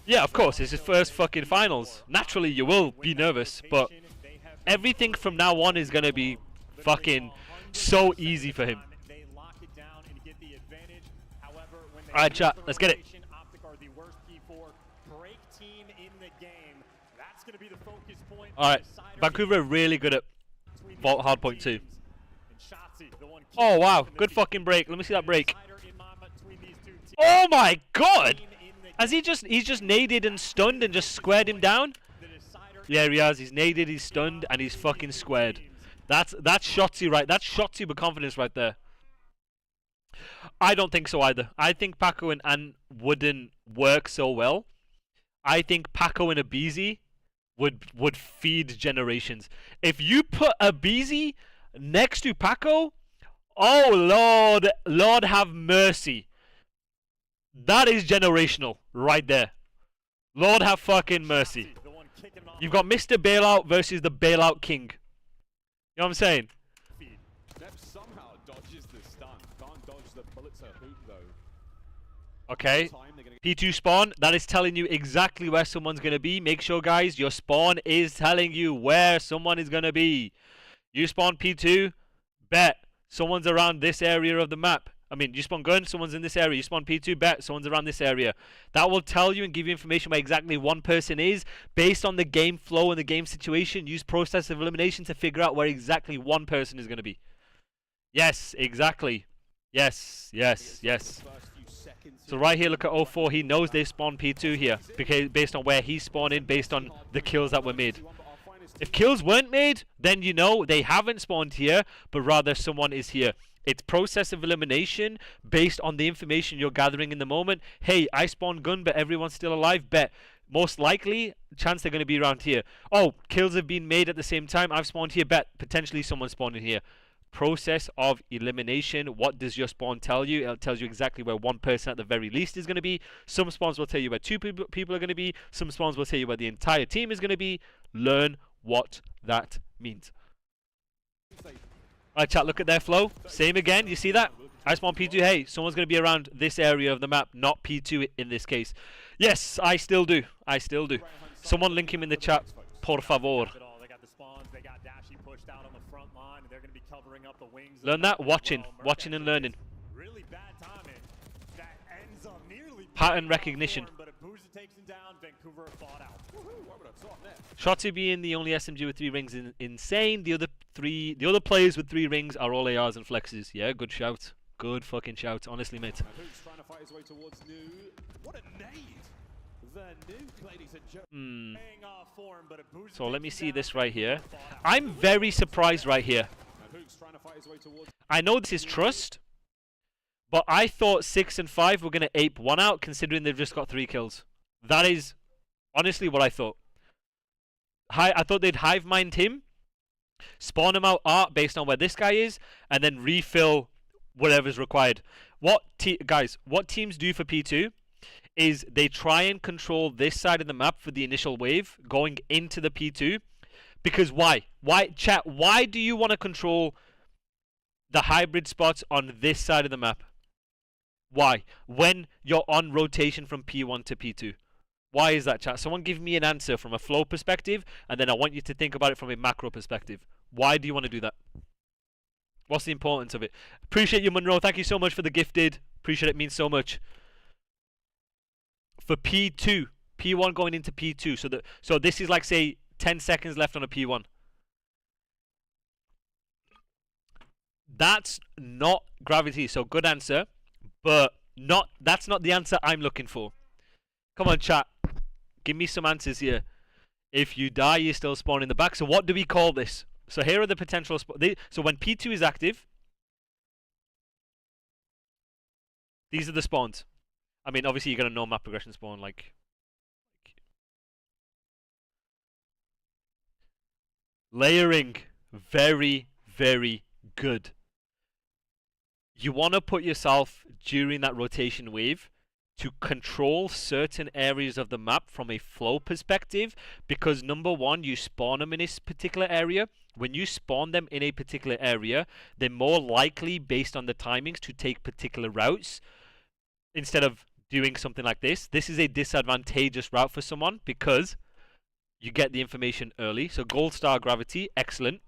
Yeah, of course, it's his first fucking finals. Naturally, you will be nervous, but everything from now on is gonna be fucking so easy for him. Alright, chat, let's get it. Alright, Vancouver are really good at vault hardpoint too. Oh wow, good fucking break. Let me see that break. Oh my god! Has he's just naded and stunned and just squared him down? Yeah, he has. He's naded, he's stunned, and he's fucking squared. That's Shotsy right. That's Shotsy with confidence right there. I don't think so either. I think Paco and Ant wouldn't work so well. I think Paco and Abizi would feed generations. If you put Abizi next to Paco, oh Lord, Lord have mercy. That is generational right there. Lord have fucking mercy. You've got Mr. Bailout versus the Bailout King. You know what I'm saying? Okay. P2 spawn, that is telling you exactly where someone's going to be. Make sure, guys, your spawn is telling you where someone is going to be. You spawn P2, bet someone's around this area of the map. I mean, you spawn gun, someone's in this area. You spawn P2, bet someone's around this area. That will tell you and give you information where exactly one person is. Based on the game flow and the game situation, use process of elimination to figure out where exactly one person is going to be. Yes, exactly. Yes, yes, yes. So right here, look at 04. He knows they spawned P2 here because based on where he spawned in, based on the kills that were made. If kills weren't made, then you know they haven't spawned here, but rather someone is here. It's process of elimination based on the information you're gathering in the moment. Hey, I spawned gun, but everyone's still alive. Bet. Most likely, chance they're going to be around here. Oh, kills have been made at the same time. I've spawned here. Bet. Potentially someone spawned in here. Process of elimination. What does your spawn tell you? It tells you exactly where one person at the very least is going to be. Some spawns will tell you where two people are going to be. Some spawns will tell you where the entire team is going to be. Learn what that means. Alright, chat, look at their flow. Same again, you see that? I spawn P2. Hey, someone's going to be around this area of the map, not P2 in this case. Yes, I still do. I still do. Someone link him in the chat, por favor. Learn that watching and learning. Pattern recognition. Shotsy being the only SMG with 3 rings is insane. The other players with 3 rings are all ARs and flexes. Yeah, good shout. Good fucking shout, honestly, mate. So let me see this right here. I'm very surprised right here. I know this is trust, but I thought 6 and 5 were going to ape 1 out, considering they've just got 3 kills. That is honestly what I thought. I thought they'd hive mind him, spawn him out art based on where this guy is, and then refill whatever's required. Guys, what teams do for P2 is they try and control this side of the map for the initial wave going into the P2. Because why? Chat, why do you want to control the hybrid spots on this side of the map? Why? When you're on rotation from P1 to P2. Why is that, chat? Someone give me an answer from a flow perspective, and then I want you to think about it from a macro perspective. Why do you want to do that? What's the importance of it? Appreciate you, Monroe. Thank you so much for the gifted. Appreciate it. Means so much. For P2. P1 going into P2. So this is like, say, 10 seconds left on a P1. That's not gravity. So good answer. But that's not the answer I'm looking for. Come on, chat. Give me some answers here. If you die, you still spawn in the back. So what do we call this? So here are the potential spots. So when P2 is active, these are the spawns. I mean, obviously, you're going to know map progression spawn. Layering. Very, very good. You want to put yourself during that rotation wave to control certain areas of the map from a flow perspective, because number one, you spawn them in this particular area. When you spawn them in a particular area, they're more likely, based on the timings, to take particular routes instead of doing something like this. This is a disadvantageous route for someone because you get the information early. So gold star gravity, excellent.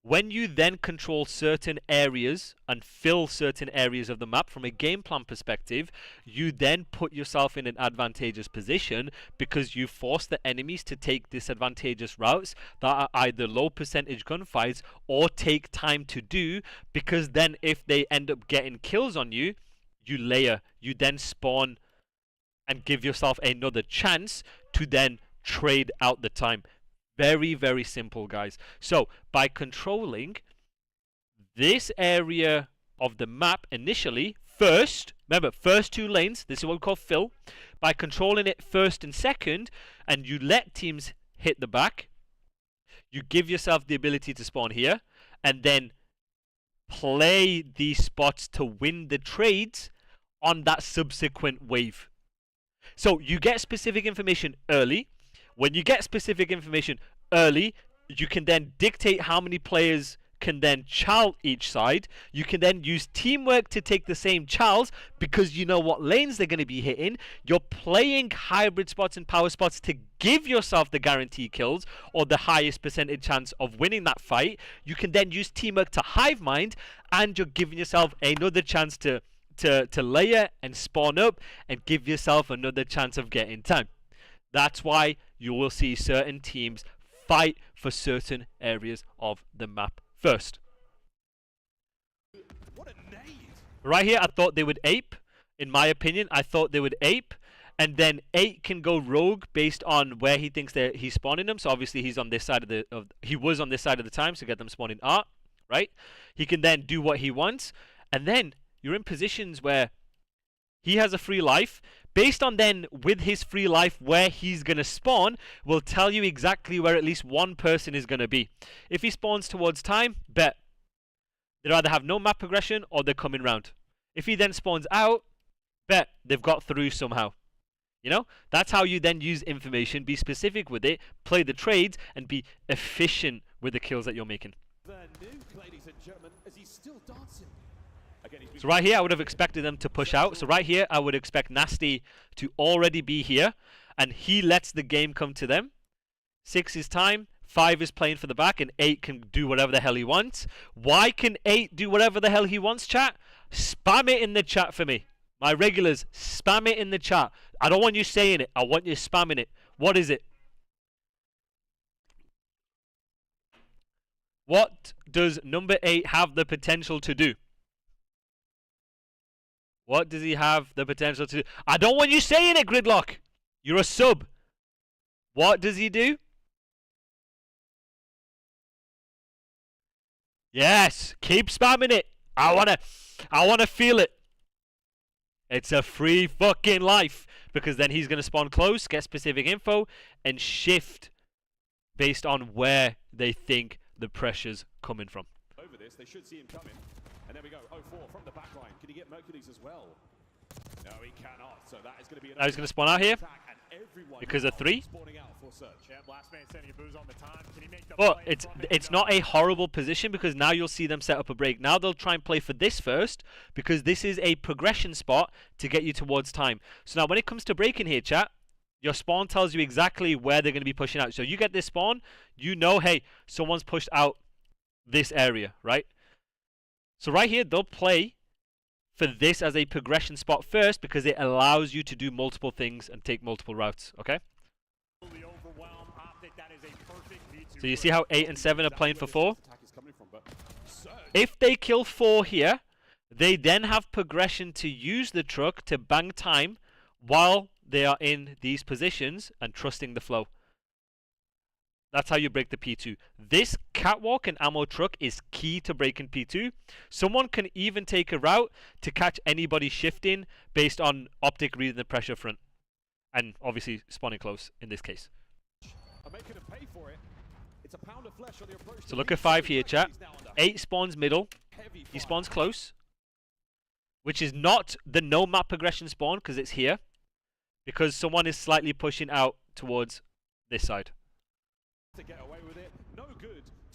When you then control certain areas and fill certain areas of the map from a game plan perspective, you then put yourself in an advantageous position because you force the enemies to take disadvantageous routes that are either low percentage gunfights or take time to do, because then if they end up getting kills on you, you layer, you then spawn and give yourself another chance to then trade out the time. Very, very simple, guys. So, by controlling this area of the map initially, first, remember, first 2 lanes, this is what we call fill. By controlling it first and second, and you let teams hit the back, you give yourself the ability to spawn here, and then play these spots to win the trades on that subsequent wave. So, you get specific information early. When you get specific information early, you can then dictate how many players can then chow each side. You can then use teamwork to take the same chows because you know what lanes they're going to be hitting. You're playing hybrid spots and power spots to give yourself the guaranteed kills or the highest percentage chance of winning that fight. You can then use teamwork to hive mind, and you're giving yourself another chance to layer and spawn up and give yourself another chance of getting time. That's why you will see certain teams fight for certain areas of the map first. Right here, I thought they would ape. In my opinion, I thought they would ape. And then 8 can go rogue based on where he thinks that he's spawning them. So obviously he's on this side of the he was on this side of the time, so get them spawning art, right? He can then do what he wants, and then you're in positions where he has a free life. Based on then, with his free life, where he's going to spawn will tell you exactly where at least one person is going to be. If he spawns towards time, bet. They'd either have no map progression or they're coming round. If he then spawns out, bet they've got through somehow. You know? That's how you then use information, be specific with it, play the trades, and be efficient with the kills that you're making. So right here, I would have expected them to push out. So right here, I would expect Nasty to already be here. And he lets the game come to them. 6 is time. 5 is playing for the back. And 8 can do whatever the hell he wants. Why can 8 do whatever the hell he wants, chat? Spam it in the chat for me. My regulars, spam it in the chat. I don't want you saying it. I want you spamming it. What is it? What does number 8 have the potential to do? What does he have the potential to do? I don't want you saying it, Gridlock. You're a sub. What does he do? Yes, keep spamming it. I wanna feel it. It's a free fucking life, because then he's gonna spawn close, get specific info, and shift based on where they think the pressure's coming from. Over this, they should see him coming. And there we go, 0-4 from the back line. Can he get Mercules as well? No, he cannot. So that is going to be now he's going to spawn out here because of 3. But it's not a horrible position, because now you'll see them set up a break. Now they'll try and play for this first, because this is a progression spot to get you towards time. So now when it comes to breaking here, chat, your spawn tells you exactly where they're going to be pushing out. So you get this spawn, you know, hey, someone's pushed out this area, right? So right here, they'll play for this as a progression spot first, because it allows you to do multiple things and take multiple routes, okay? So you see how 8 and 7 are playing for 4? If they kill 4 here, they then have progression to use the truck to bang time while they are in these positions and trusting the flow. That's how you break the P2. This catwalk and ammo truck is key to breaking P2. Someone can even take a route to catch anybody shifting based on Optic reading the pressure front. And obviously spawning close in this case. So look at 5 here, chat. 8 spawns middle. He spawns close, which is not the no map progression spawn, because it's here. Because someone is slightly pushing out towards this side.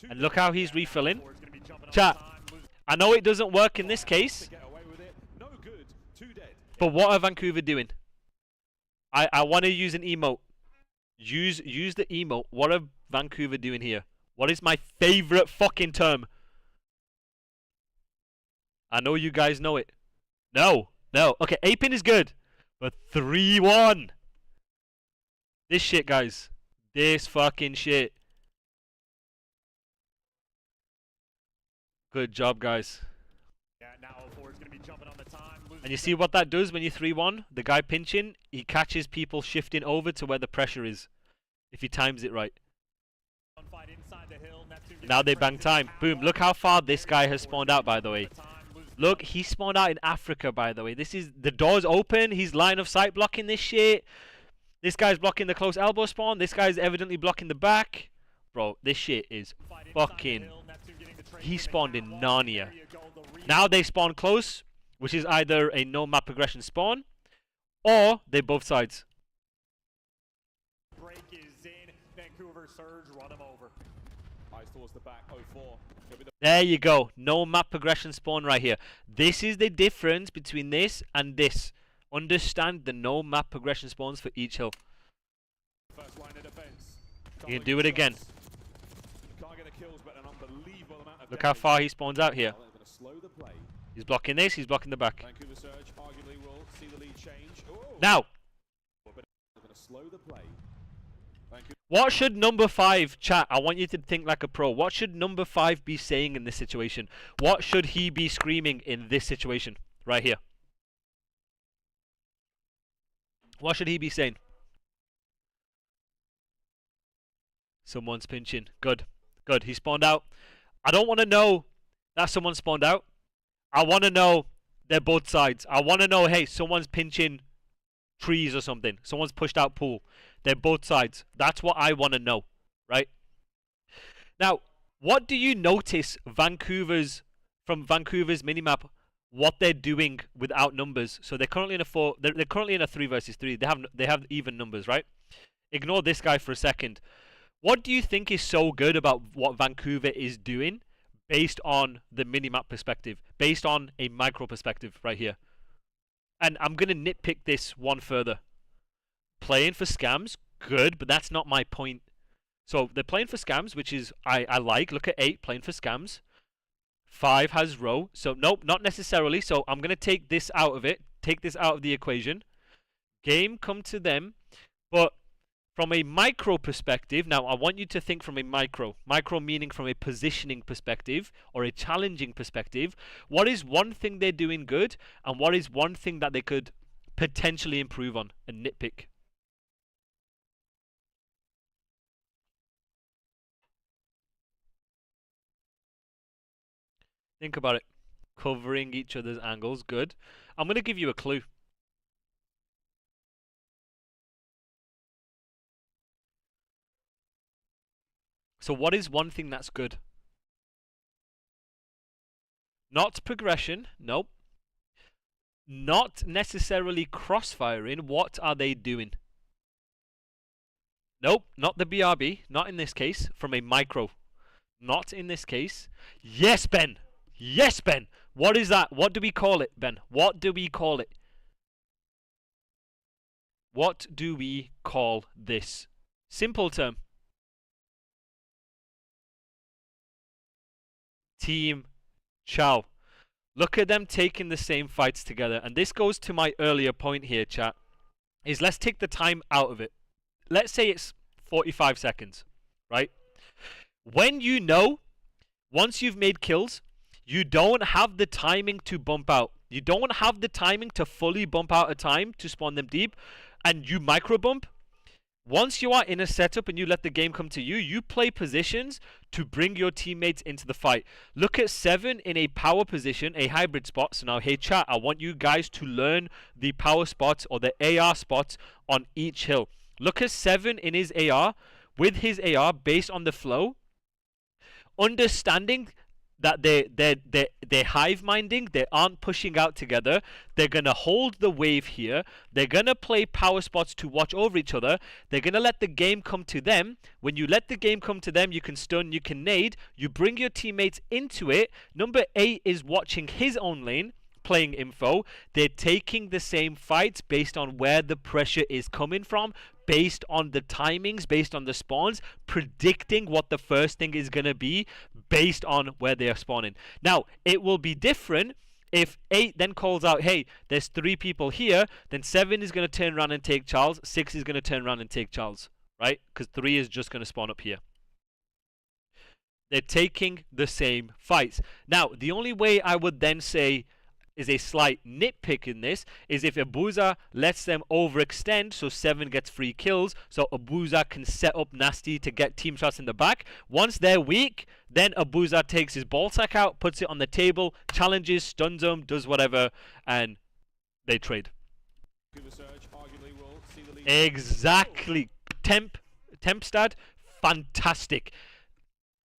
And look how he's refilling. Chat, I know it doesn't work in this case, But what are Vancouver doing? I want to use an emote. Use the emote. What are Vancouver doing here? What is my favorite fucking term? I know you guys know it. No. Okay, aping is good. But 3-1. This shit, guys. This fucking shit. Good job, guys. Yeah, now 04 is going to be jumping on the time. And you see what that does when you 3-1? The guy pinching, he catches people shifting over to where the pressure is. If he times it right. Now they bang time. Boom. Look how far this guy has spawned out, by the way. Look, he spawned out in Africa, by the way. This is... The door's open. He's line of sight blocking this shit. This guy's blocking the close elbow spawn. This guy's evidently blocking the back. Bro, this shit is fucking... He spawned in Narnia. Now they spawn close, which is either a no map progression spawn, or they both sides. Break is in. Vancouver surge, run him over. Eyes towards the back, 04. There you go. No map progression spawn right here. This is the difference between this and this. Understand the no map progression spawns for each hill. First line of defense. You can do it again. Can't get the kills, but an unbelievable amount of Look how far he spawns out here. They're going to slow the play. He's blocking this, he's blocking the back. Vancouver surge arguably will see the lead change. Ooh. Now, But they're going to slow the play. Vancouver. what should number 5, chat, I want you to think like a pro. What should number 5 be saying in this situation? What should he be screaming in this situation? Right here. What should he be saying? Someone's pinching. Good. Good. He spawned out. I don't want to know that someone spawned out. I want to know they're both sides. I want to know, hey, someone's pinching trees or something. Someone's pushed out pool. They're both sides. That's what I want to know, right? Now, what do you notice from Vancouver's minimap, what they're doing without numbers? So they're currently in a 4. They're currently in a 3 versus 3. They have even numbers, right? Ignore this guy for a second. What do you think is so good about what Vancouver is doing based on the minimap perspective, based on a micro perspective right here? And I'm going to nitpick this one further. Playing for scams, good, but that's not my point. So they're playing for scams, which is, I like. Look at 8, playing for scams. 5 has row. So nope, not necessarily. So I'm going to take this out of it. Take this out of the equation. Game come to them. But from a micro perspective, now I want you to think from a micro meaning from a positioning perspective or a challenging perspective. What is one thing they're doing good, and what is one thing that they could potentially improve on and nitpick? Think about it. Covering each other's angles, good. I'm going to give you a clue. So what is one thing that's good? Not progression, nope. Not necessarily crossfiring, what are they doing? Nope, not the BRB, not in this case, from a micro. Not in this case. Yes, Ben! Yes, Ben! What is that? What do we call it, Ben? What do we call it? What do we call this? Simple term. Team Chow. Look at them taking the same fights together. And this goes to my earlier point here, chat. Is let's take the time out of it. Let's say it's 45 seconds, right? When you know, once you've made kills, you don't have the timing to bump out. You don't have the timing to fully bump out a time to spawn them deep. And you micro bump. Once you are in a setup and you let the game come to you, you play positions to bring your teammates into the fight. Look at 7 in a power position, a hybrid spot. So now, hey chat, I want you guys to learn the power spots or the AR spots on each hill. Look at 7 in his AR, with his AR based on the flow. Understanding that they're hive minding, they aren't pushing out together. They're gonna hold the wave here. They're gonna play power spots to watch over each other. They're gonna let the game come to them. When you let the game come to them, you can stun, you can nade, you bring your teammates into it. Number 8 is watching his own lane, playing info. They're taking the same fights based on where the pressure is coming from, based on the timings, based on the spawns, predicting what the first thing is going to be based on where they are spawning. Now, it will be different if 8 then calls out, hey, there's 3 people here, then 7 is going to turn around and take Charles, 6 is going to turn around and take Charles, right? Because 3 is just going to spawn up here. They're taking the same fights. Now, the only way I would then say is a slight nitpick in this is if Abuza lets them overextend, so 7 gets free kills, so Abuza can set up Nasty to get team shots in the back. Once they're weak, then Abuza takes his ball sack out, puts it on the table, challenges, stuns them, does whatever, and they trade. Exactly. Tempstad, fantastic.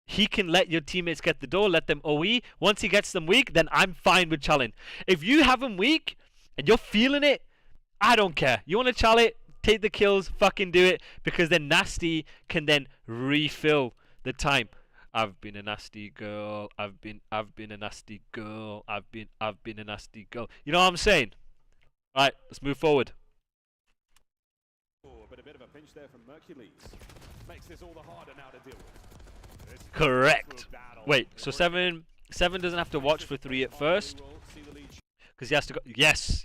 He can let your teammates get the door, let them OE. Once he gets them weak, then I'm fine with challenge. If you have them weak and you're feeling it, I don't care. You want to challenge, take the kills, fucking do it, because then Nasty can then refill the time. I've been a nasty girl. I've been a nasty girl. I've been a nasty girl. You know what I'm saying? All right, let's move forward. But a bit of a pinch there from Mercules makes this all the harder now to deal with. Correct. Wait, so 7 doesn't have to watch for 3 at first, because he has to go. Yes.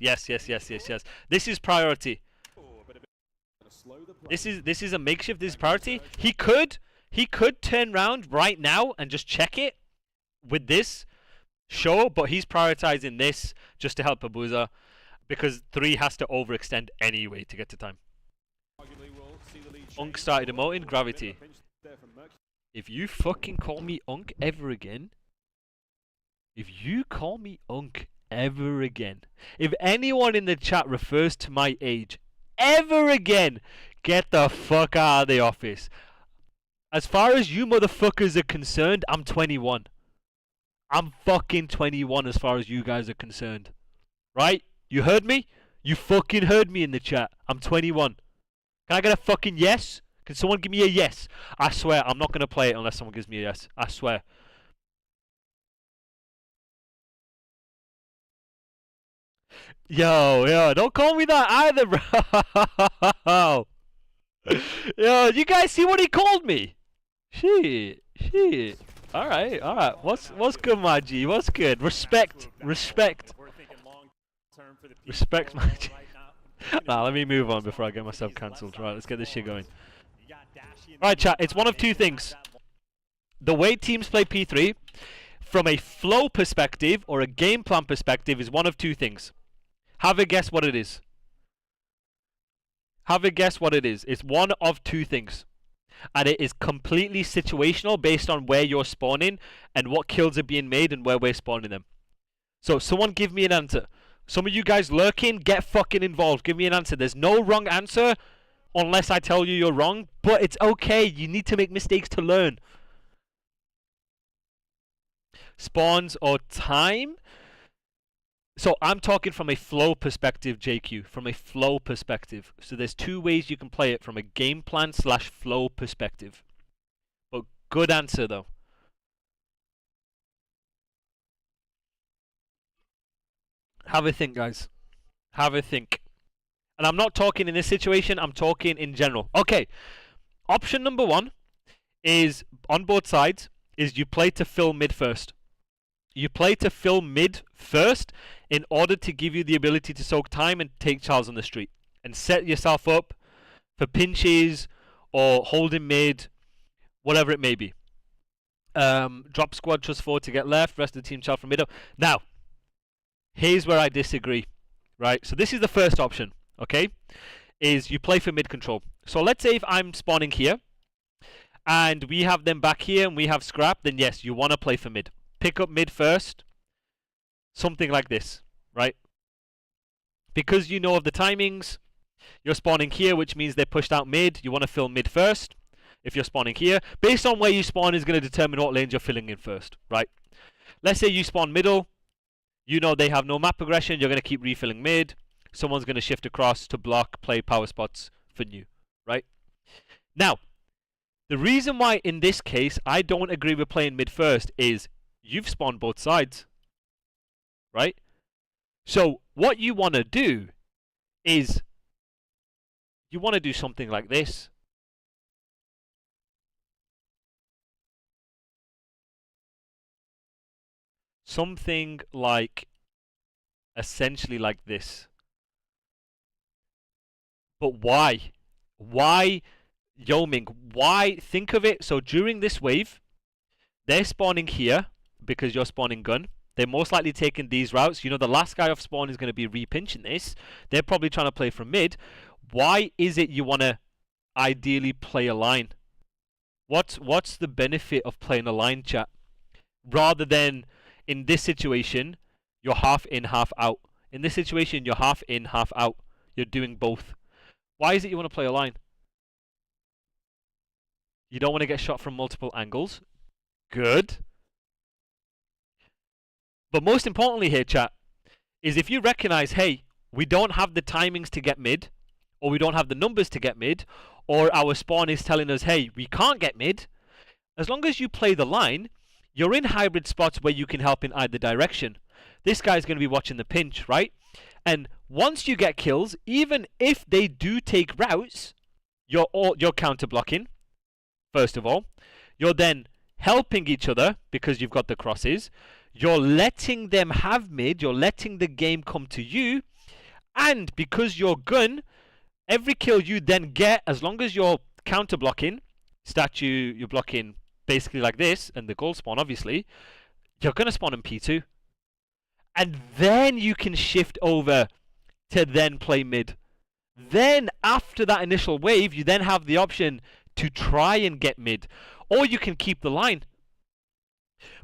This is priority. This is a makeshift. This is priority. He could turn around right now and just check it with this show, but he's prioritizing this just to help Abuza, because 3 has to overextend anyway to get to time. Unk started emoting gravity. If you fucking call me Unk ever again, if anyone in the chat refers to my age ever again, get the fuck out of the office. As far as you motherfuckers are concerned, I'm 21. I'm fucking 21 as far as you guys are concerned. Right? You heard me? You fucking heard me in the chat. I'm 21. Can I get a fucking yes? Can someone give me a yes? I swear, I'm not going to play it unless someone gives me a yes. I swear. Yo, don't call me that either, bro. Yo, you guys see what he called me? Shit. Alright. What's good, my G? What's good? Respect, my G. Nah, let me move on before I get myself cancelled. Right, let's get this shit going. Alright, chat, it's one of two things. The way teams play P3, from a flow perspective or a game plan perspective, is one of two things. Have a guess what it is. It's one of two things. And it is completely situational based on where you're spawning and what kills are being made and where we're spawning them. So, someone give me an answer. Some of you guys lurking, get fucking involved. Give me an answer. There's no wrong answer unless I tell you you're wrong. But it's okay. You need to make mistakes to learn. Spawns or time? So I'm talking from a flow perspective, JQ. From a flow perspective. So there's two ways you can play it from a game plan / flow perspective. But good answer though. Have a think, guys. Have a think. And I'm not talking in this situation, I'm talking in general. Okay. Option number 1 is, on both sides, is you play to fill mid first. You play to fill mid first in order to give you the ability to soak time and take Charles on the street. And set yourself up for pinches or holding mid, whatever it may be. Drop squad, trust 4 to get left, rest of the team Charles from middle. Now, here's where I disagree, right? So this is the first option, okay? Is you play for mid control. So let's say if I'm spawning here, and we have them back here, and we have scrap, then yes, you want to play for mid. Pick up mid first. Something like this, right? Because you know of the timings, you're spawning here, which means they're pushed out mid. You want to fill mid first. If you're spawning here, based on where you spawn is going to determine what lanes you're filling in first, right? Let's say you spawn middle. You know they have no map progression. You're going to keep refilling mid. Someone's going to shift across to block, play power spots for new, right? Now, the reason why in this case I don't agree with playing mid first is you've spawned both sides, right? So what you want to do is you want to do something like this. Something like essentially like this. But why? Why Yoming? Why? Think of it. So during this wave, they're spawning here because you're spawning gun. They're most likely taking these routes. You know, the last guy off spawn is going to be repinching this. They're probably trying to play from mid. Why is it you want to ideally play a line? What's the benefit of playing a line, chat? Rather than, in this situation, you're half in, half out. In this situation, you're half in, half out. You're doing both. Why is it you want to play a line? You don't want to get shot from multiple angles. Good. But most importantly here, chat, is if you recognize, hey, we don't have the timings to get mid, or we don't have the numbers to get mid, or our spawn is telling us, hey, we can't get mid, as long as you play the line, you're in hybrid spots where you can help in either direction. This guy's going to be watching the pinch, right? And once you get kills, even if they do take routes, you're counter blocking, first of all. You're then helping each other because you've got the crosses. You're letting them have mid. You're letting the game come to you. And because you're gun, every kill you then get, as long as you're counter blocking, statue, you're blocking basically like this, and the gold spawn, obviously, you're going to spawn in P2. And then you can shift over to then play mid. Then, after that initial wave, you then have the option to try and get mid. Or you can keep the line.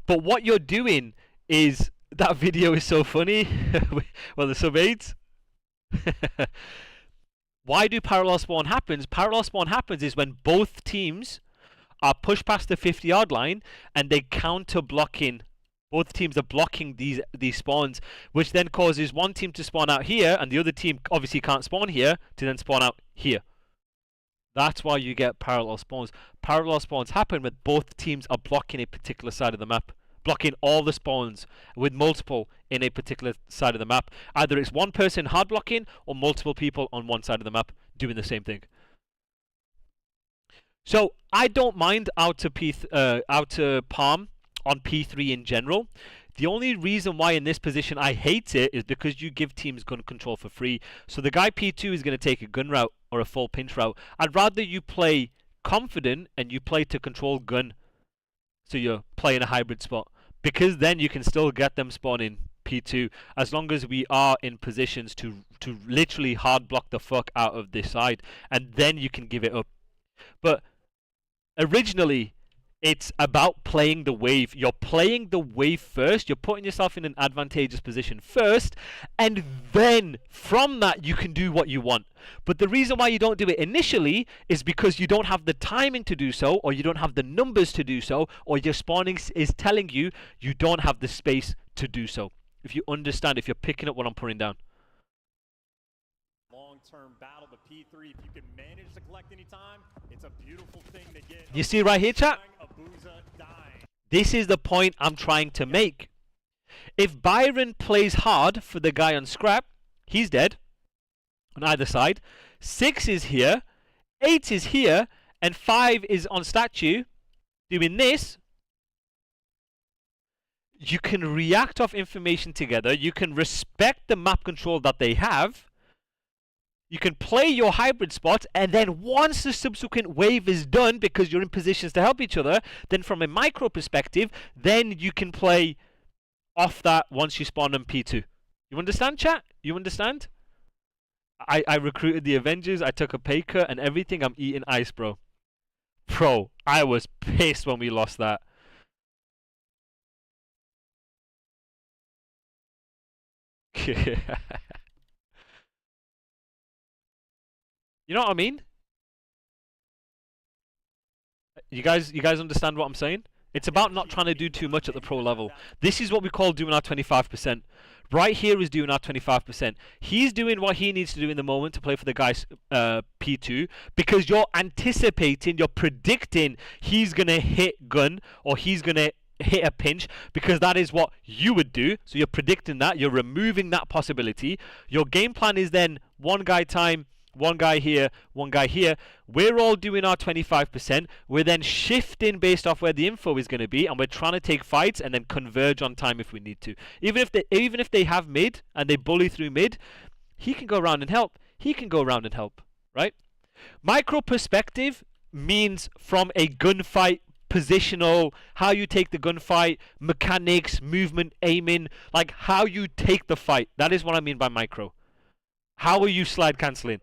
But what you're doing is, that video is so funny. Well, the sub 8. Why do parallel spawn happens? Parallel spawn happens is when both teams are pushed past the 50-yard line and they counter blocking. Both teams are blocking these spawns, which then causes one team to spawn out here and the other team obviously can't spawn here to then spawn out here. That's why you get parallel spawns. Parallel spawns happen when both teams are blocking a particular side of the map. Blocking all the spawns with multiple in a particular side of the map. Either it's one person hard blocking or multiple people on one side of the map doing the same thing. So I don't mind out to Palm on P3 in general. The only reason why in this position I hate it is because you give teams gun control for free. So the guy P2 is going to take a gun route or a full pinch route. I'd rather you play confident and you play to control gun. So you're playing a hybrid spot. Because then you can still get them spawning P2 as long as we are in positions to literally hard block the fuck out of this side. And then you can give it up. But originally, it's about playing the wave. You're playing the wave first. You're putting yourself in an advantageous position first. And then from that, you can do what you want. But the reason why you don't do it initially is because you don't have the timing to do so, or you don't have the numbers to do so, or your spawning is telling you you don't have the space to do so. If you understand, if you're picking up what I'm putting down. Long-term battle, but P3, if you can manage to collect any time, it's a beautiful thing to get. You see right here, chat? This is the point I'm trying to make. If Byron plays hard for the guy on scrap, he's dead on either side. 6 is here, 8 is here, and 5 is on statue doing this. You can react off information together. You can respect the map control that they have. You can play your hybrid spots, and then once the subsequent wave is done, because you're in positions to help each other, then from a micro perspective, then you can play off that once you spawn on P2. You understand, chat? You understand? I recruited the Avengers, I took a pay cut and everything. I'm eating ice, bro. Bro, I was pissed when we lost that. You know what I mean? You guys understand what I'm saying? It's about not trying to do too much at the pro level. This is what we call doing our 25%. Right here is doing our 25%. He's doing what he needs to do in the moment to play for the guy's P2, because you're anticipating, you're predicting he's going to hit gun, or he's going to hit a pinch, because that is what you would do. So you're predicting that, you're removing that possibility. Your game plan is then one guy time, one guy here, one guy here. We're all doing our 25%. We're then shifting based off where the info is going to be, and we're trying to take fights and then converge on time if we need to. Even if they have mid and they bully through mid, he can go around and help. He can go around and help, right? Micro perspective means from a gunfight, positional, how you take the gunfight, mechanics, movement, aiming, like how you take the fight. That is what I mean by micro. How are you slide cancelling?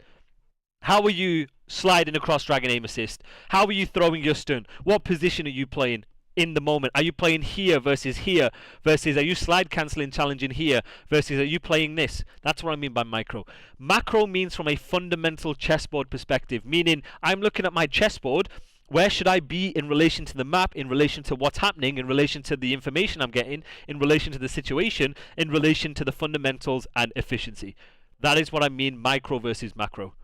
How are you sliding across drag and aim assist? How are you throwing your stun? What position are you playing in the moment? Are you playing here versus here? Versus are you slide cancelling, challenging here? Versus are you playing this? That's what I mean by micro. Macro means from a fundamental chessboard perspective, meaning I'm looking at my chessboard. Where should I be in relation to the map, in relation to what's happening, in relation to the information I'm getting, in relation to the situation, in relation to the fundamentals and efficiency. That is what I mean micro versus macro.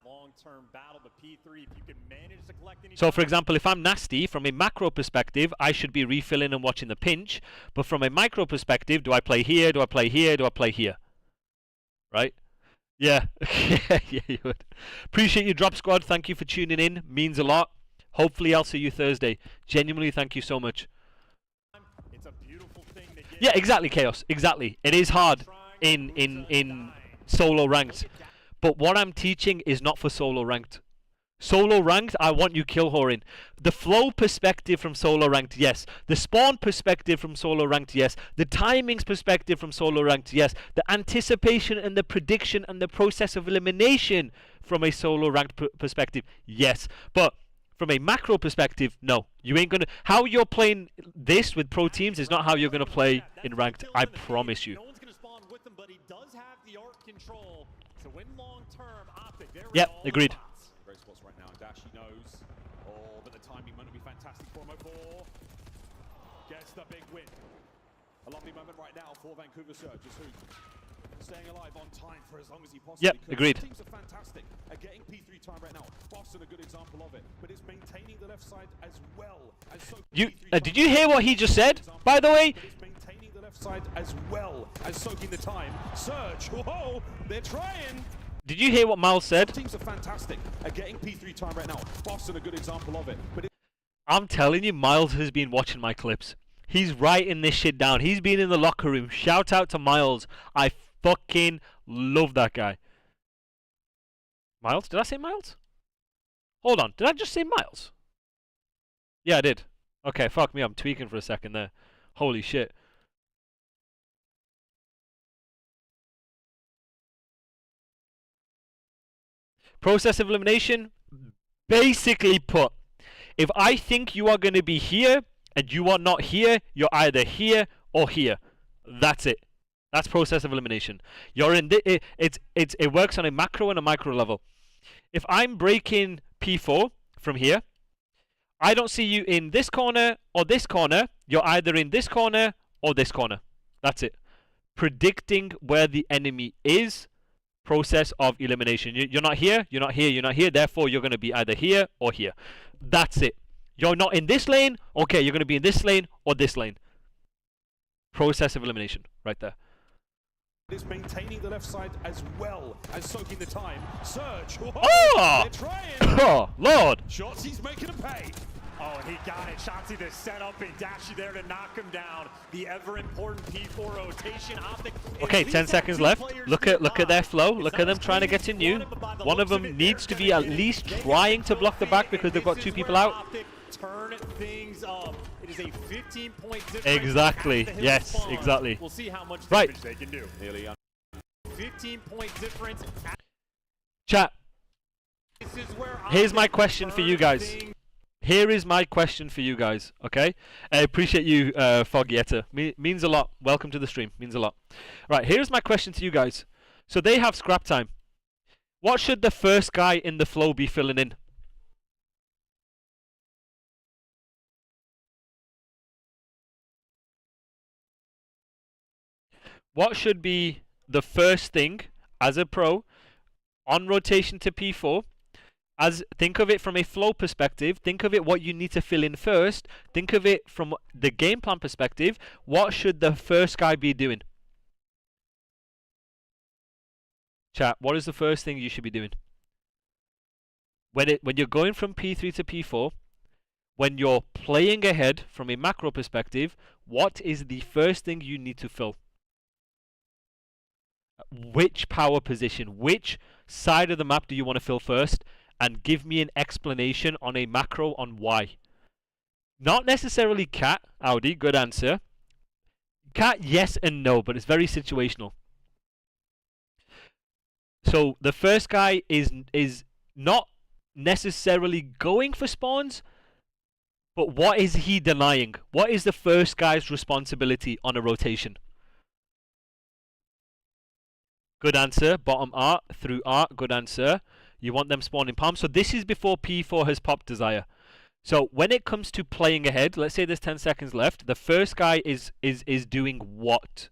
Long-term battle, but P3, if you can manage to collect any. So for example, if I'm nasty, from a macro perspective, I should be refilling and watching the pinch. But from a micro perspective, do I play here, do I play here, do I play here? Right? Yeah, yeah, you would. Appreciate you, Drop Squad. Thank you for tuning in. Means a lot. Hopefully, I'll see you Thursday. Genuinely, thank you so much. It's a beautiful thing to get. Yeah, exactly, Chaos. Exactly. It is hard in solo ranked. But what I'm teaching is not for solo ranked. Solo ranked, I want you kill whoring. The flow perspective from solo ranked, yes. The spawn perspective from solo ranked, yes. The timings perspective from solo ranked, yes. The anticipation and the prediction and the process of elimination from a solo ranked perspective, yes. But from a macro perspective, no. You ain't gonna. How you're playing this with pro teams is not how you're gonna play in ranked. I promise you. No one's gonna spawn with him, but he does have the arc control to win long-term. Optic. Yep, agreed. Great spots right now. Dash, he knows. Oh, but the timing moment will be fantastic for him. 4 gets the big win. A lovely moment right now for Vancouver Surge. Just who staying alive on time for as long as he possibly Yep, could. agreed. Teams are fantastic at getting P3 time right now. Boston a good example of it, but it's maintaining the left side as well as so. Did you hear what he just said? By the way. But it's maintaining the left side as well as soaking the time. Surge, whoa, they're trying. Did you hear what Miles said? Teams are fantastic at getting P3 time right now. Boston a good example of it, but I'm telling you, Miles has been watching my clips. He's writing this shit down. He's been in the locker room. Shout out to Miles. I fucking love that guy. Miles? Did I say Miles? Hold on. Did I just say Miles? Yeah, I did. Okay, fuck me. I'm tweaking for a second there. Holy shit. Process of elimination, basically put, if I think you are going to be here and you are not here, you're either here or here. That's it. That's process of elimination. You're in it works on a macro and a micro level. If I'm breaking P4 from here, I don't see you in this corner or this corner. You're either in this corner or this corner. That's it. Predicting where the enemy is. Process of elimination. You're not here, you're not here, you're not here. Therefore, you're going to be either here or here. That's it. You're not in this lane. Okay, you're going to be in this lane or this lane. Process of elimination. Right there. it's maintaining the left side as well as soaking the time. Surge. Whoa, oh! they're trying. Oh, Lord. Shots, he's making them pay. Oh, and he got it. Shotzzy the setup and Dashy there to knock him down. The ever important P4 rotation. Optic. Okay, 10 seconds left. Look at their flow. Look at them trying to get to new. One of them needs to be at least trying to block the back because they've got 2 people out. Turn things up. It is a 15-point difference. Exactly. Yes, exactly. We'll see how much Right. damage they can do. 15-point difference. Chat. This is where Here's my question for you guys. Here is my question for you guys, okay? I appreciate you, Foggietta. Means a lot. Welcome to the stream. Means a lot. Right, here's my question to you guys. So they have scrap time. What should the first guy in the flow be filling in? What should be the first thing as a pro on rotation to P4 Think of it from a flow perspective. Think of it what you need to fill in first. Think of it from the game plan perspective. What should the first guy be doing? Chat, what is the first thing you should be doing? When you're going from P3 to P4, when you're playing ahead from a macro perspective, what is the first thing you need to fill? Which power position? Which side of the map do you want to fill first? And give me an explanation on a macro on why. Not necessarily Cat, Audi, good answer. Cat, yes and no, but it's very situational. So the first guy is not necessarily going for spawns, but what is he denying? What is the first guy's responsibility on a rotation? Good answer. Bottom art, through art, good answer. You want them spawning palm. So this is before P4 has popped Desire. So when it comes to playing ahead, let's say there's 10 seconds left. The first guy is doing what?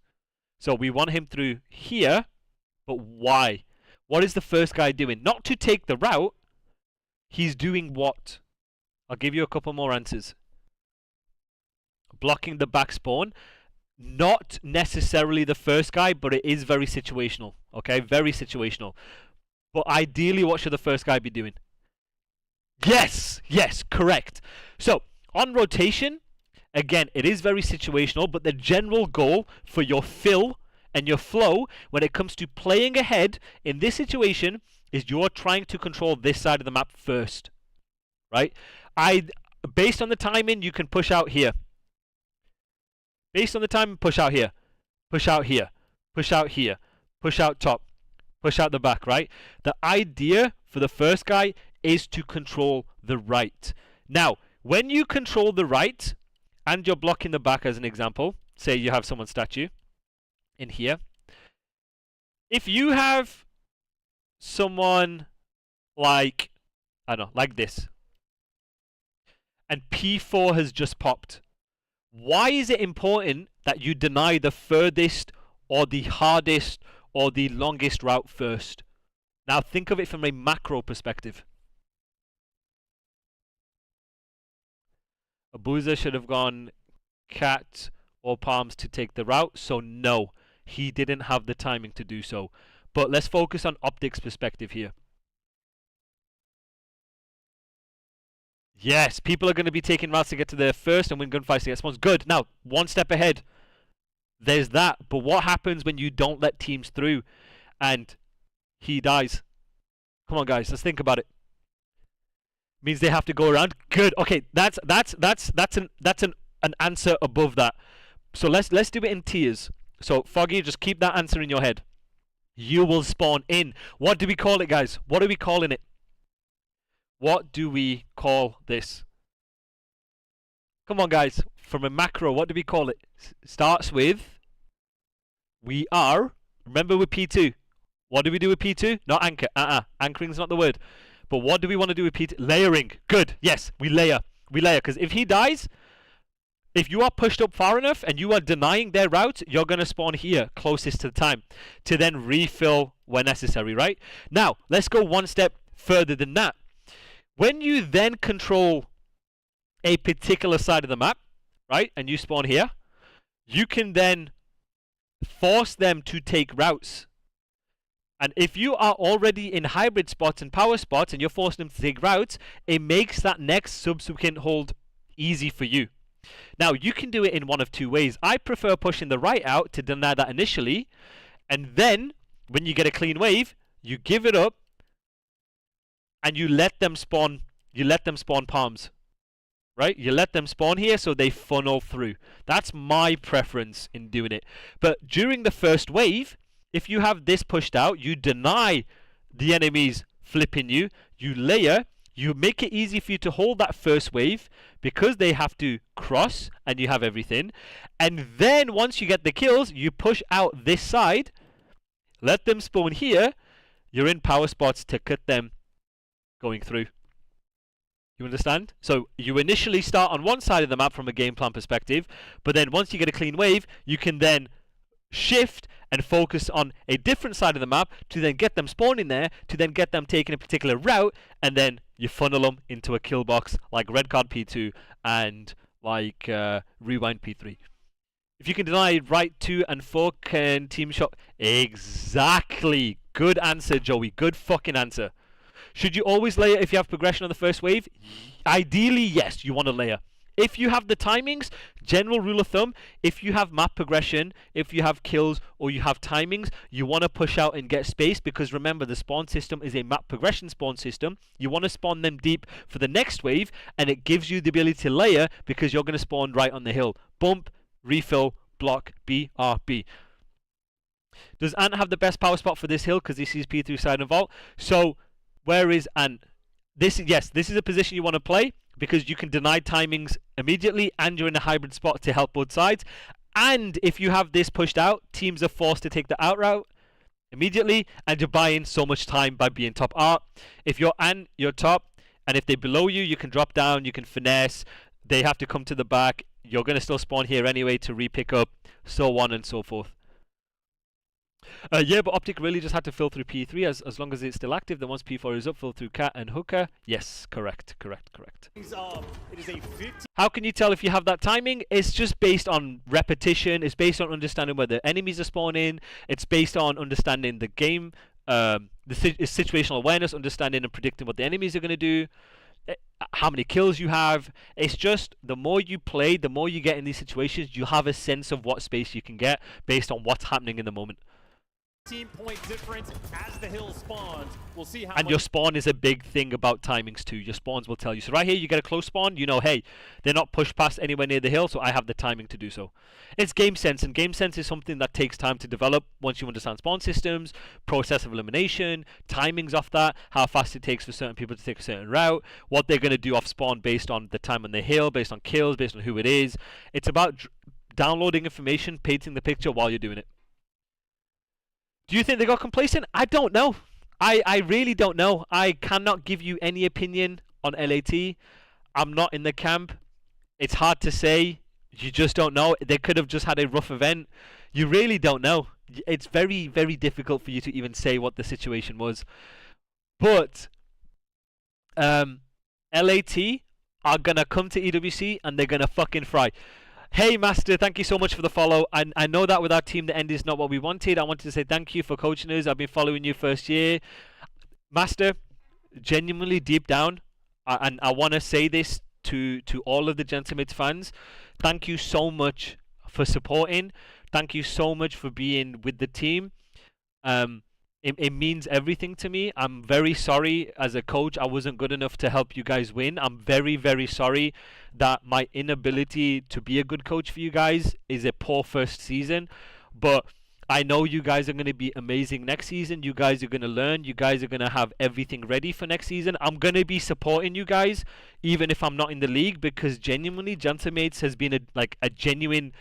So we want him through here, but why? What is the first guy doing? Not to take the route. He's doing what? I'll give you a couple more answers. Blocking the back spawn. Not necessarily the first guy, but it is very situational. Okay, very situational. But ideally, what should the first guy be doing? Yes, correct. So, on rotation, again, it is very situational, but the general goal for your fill and your flow when it comes to playing ahead in this situation is you're trying to control this side of the map first. Right? Based on the timing, you can push out here. Based on the time, push out here. Push out here. Push out here. Push out top. Push out the back, right? The idea for the first guy is to control the right. Now, when you control the right and you're blocking the back as an example, say you have someone's statue in here. If you have someone like, I don't know, like this, and P4 has just popped, why is it important that you deny the furthest or the hardest or the longest route first? Now think of it from a macro perspective. Abuza should have gone Cat or Palms to take the route, so no, he didn't have the timing to do so. But let's focus on Optic's perspective here. Yes, people are going to be taking routes to get to there first and win gunfights to get spawns. Good. Now, one step ahead. There's that. But what happens when you don't let teams through and he dies? Come on, guys. Let's think about it. Means they have to go around. Good. Okay, that's an answer above that. So let's do it in tiers. So Foggy, just keep that answer in your head. You will spawn in. What do we call it, guys? What are we calling it? What do we call this? Come on, guys. From a macro, what do we call it? Starts with we are. Remember with P2. What do we do with P2? Not anchor. Anchoring's not the word. But what do we want to do with P2? Layering. Good. Yes, we layer. We layer. Because if he dies, if you are pushed up far enough and you are denying their route, you're going to spawn here, closest to the time, to then refill where necessary, right? Now, let's go one step further than that. When you then control a particular side of the map, right, and you spawn here, you can then force them to take routes. And if you are already in hybrid spots and power spots and you're forcing them to take routes, it makes that next subsequent hold easy for you. Now, you can do it in one of two ways. I prefer pushing the right out to deny that initially, and then when you get a clean wave, you give it up and you let them spawn palms. Right? You let them spawn here so they funnel through. That's my preference in doing it. But during the first wave, if you have this pushed out, you deny the enemies flipping you, you layer, you make it easy for you to hold that first wave because they have to cross and you have everything. And then once you get the kills, you push out this side, let them spawn here, you're in power spots to cut them going through. You understand? So you initially start on one side of the map from a game plan perspective, but then once you get a clean wave, you can then shift and focus on a different side of the map to then get them spawning there, to then get them taking a particular route, and then you funnel them into a kill box like Red Card P2 and like Rewind P3. If you can deny right 2 and 4, can team shot... Exactly. Good answer, Joey. Good fucking answer. Should you always layer if you have progression on the first wave? Ideally, yes, you want to layer. If you have the timings, general rule of thumb, if you have map progression, if you have kills, or you have timings, you want to push out and get space, because remember, the spawn system is a map progression spawn system. You want to spawn them deep for the next wave, and it gives you the ability to layer, because you're going to spawn right on the hill. Bump, refill, block, BRB. Does Ant have the best power spot for this hill, because he sees P through side and vault? So, where is Ant? This is a position you want to play, because you can deny timings immediately, and you're in a hybrid spot to help both sides. And if you have this pushed out, teams are forced to take the out route immediately, and you're buying so much time by being top art. If you're Ant, you're top, and if they're below you, you can drop down, you can finesse, they have to come to the back, you're going to still spawn here anyway to re-pick up, so on and so forth. Yeah, but Optic really just had to fill through P3 as long as it's still active. Then once P4 is up, fill through Cat and Hooker. Yes, correct. It is a 15. How can you tell if you have that timing? It's just based on repetition. It's based on understanding where the enemies are spawning. It's based on understanding the game, situational awareness, understanding and predicting what the enemies are going to do, how many kills you have. It's just the more you play, the more you get in these situations, you have a sense of what space you can get based on what's happening in the moment. 15-point difference as the hill spawns. We'll see how. And your spawn is a big thing about timings too. Your spawns will tell you. So right here, you get a close spawn. You know, hey, they're not pushed past anywhere near the hill, so I have the timing to do so. It's game sense, and game sense is something that takes time to develop once you understand spawn systems, process of elimination, timings off that, how fast it takes for certain people to take a certain route, what they're going to do off spawn based on the time on the hill, based on kills, based on who it is. It's about downloading information, painting the picture while you're doing it. Do you think they got complacent? I don't know. I really don't know. I cannot give you any opinion on LAT. I'm not in the camp. It's hard to say. You just don't know. They could have just had a rough event. You really don't know. It's very, very difficult for you to even say what the situation was. But LAT are going to come to EWC and they're going to fucking fry. Hey Master, thank you so much for the follow. I know that with our team the end is not what we wanted. I wanted to say thank you for coaching us. I've been following you first year. Master, genuinely deep down, and I want to say this to all of the Gentleman's fans, thank you so much for supporting. Thank you so much for being with the team. It means everything to me. I'm very sorry as a coach I wasn't good enough to help you guys win. I'm very, very sorry that my inability to be a good coach for you guys is a poor first season. But I know you guys are going to be amazing next season. You guys are going to learn. You guys are going to have everything ready for next season. I'm going to be supporting you guys even if I'm not in the league, because genuinely Gentlemates has been a genuine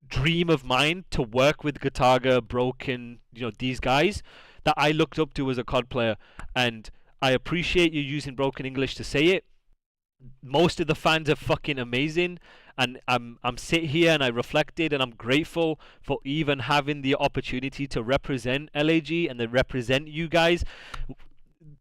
dream of mine to work with Gataga, Broken, these guys that I looked up to as a COD player, and I appreciate you using broken English to say it. Most of the fans are fucking amazing, and I'm sit here and I reflected, and I'm grateful for even having the opportunity to represent LAG and to represent you guys.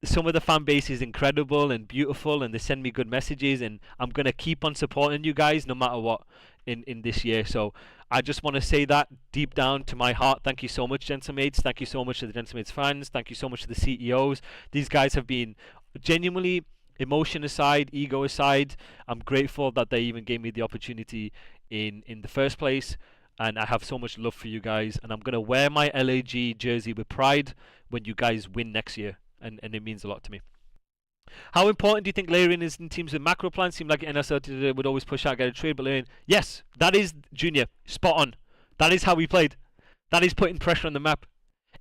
Some of the fan base is incredible and beautiful, and they send me good messages, and I'm gonna keep on supporting you guys no matter what in this year. So I just want to say that deep down to my heart. Thank you so much, Gentlemates. Thank you so much to the Gentlemates fans. Thank you so much to the CEOs. These guys have been genuinely, emotion aside, ego aside, I'm grateful that they even gave me the opportunity in the first place. And I have so much love for you guys, and I'm gonna wear my LAG jersey with pride when you guys win next year, and it means a lot to me. How important do you think layering is in teams with macro plans? Seemed like NSL today would always push out, get a trade, but layering, yes, that is Junior, spot on. That is how we played. That is putting pressure on the map.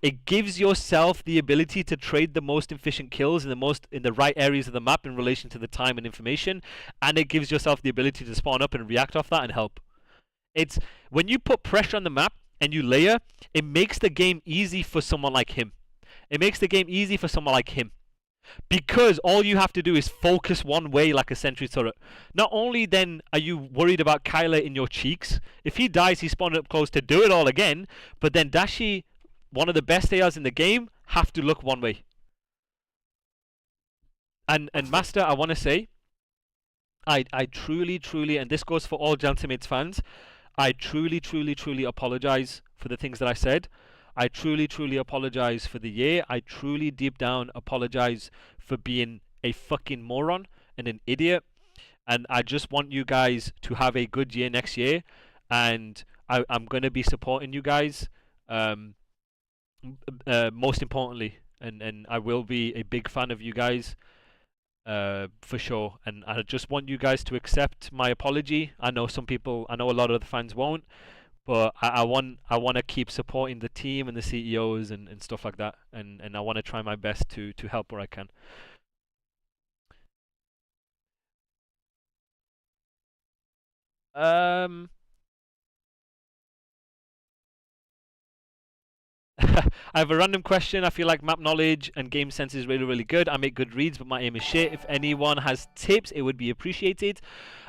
It gives yourself the ability to trade the most efficient kills in the right areas of the map in relation to the time and information, and it gives yourself the ability to spawn up and react off that and help. It's when you put pressure on the map and you layer, it makes the game easy for someone like him. It makes the game easy for someone like him. Because all you have to do is focus one way like a sentry turret. Not only then are you worried about Kyler in your cheeks, if he dies, he's spawned up close to do it all again, but then Dashi, one of the best ARs in the game, have to look one way. And Master, I want to say, I truly, and this goes for all Gentleman's fans, I truly apologize for the things that I said. I truly apologize for the year. I truly deep down apologize for being a fucking moron and an idiot. And I just want you guys to have a good year next year. And I'm going to be supporting you guys, most importantly. And I will be a big fan of you guys, for sure. And I just want you guys to accept my apology. I know a lot of the fans won't. But I want to keep supporting the team and the CEOs and stuff like that, and I want to try my best to help where I can. Um, I have a random question. I feel like map knowledge and game sense is really good. I make good reads, but my aim is shit. If anyone has tips, it would be appreciated.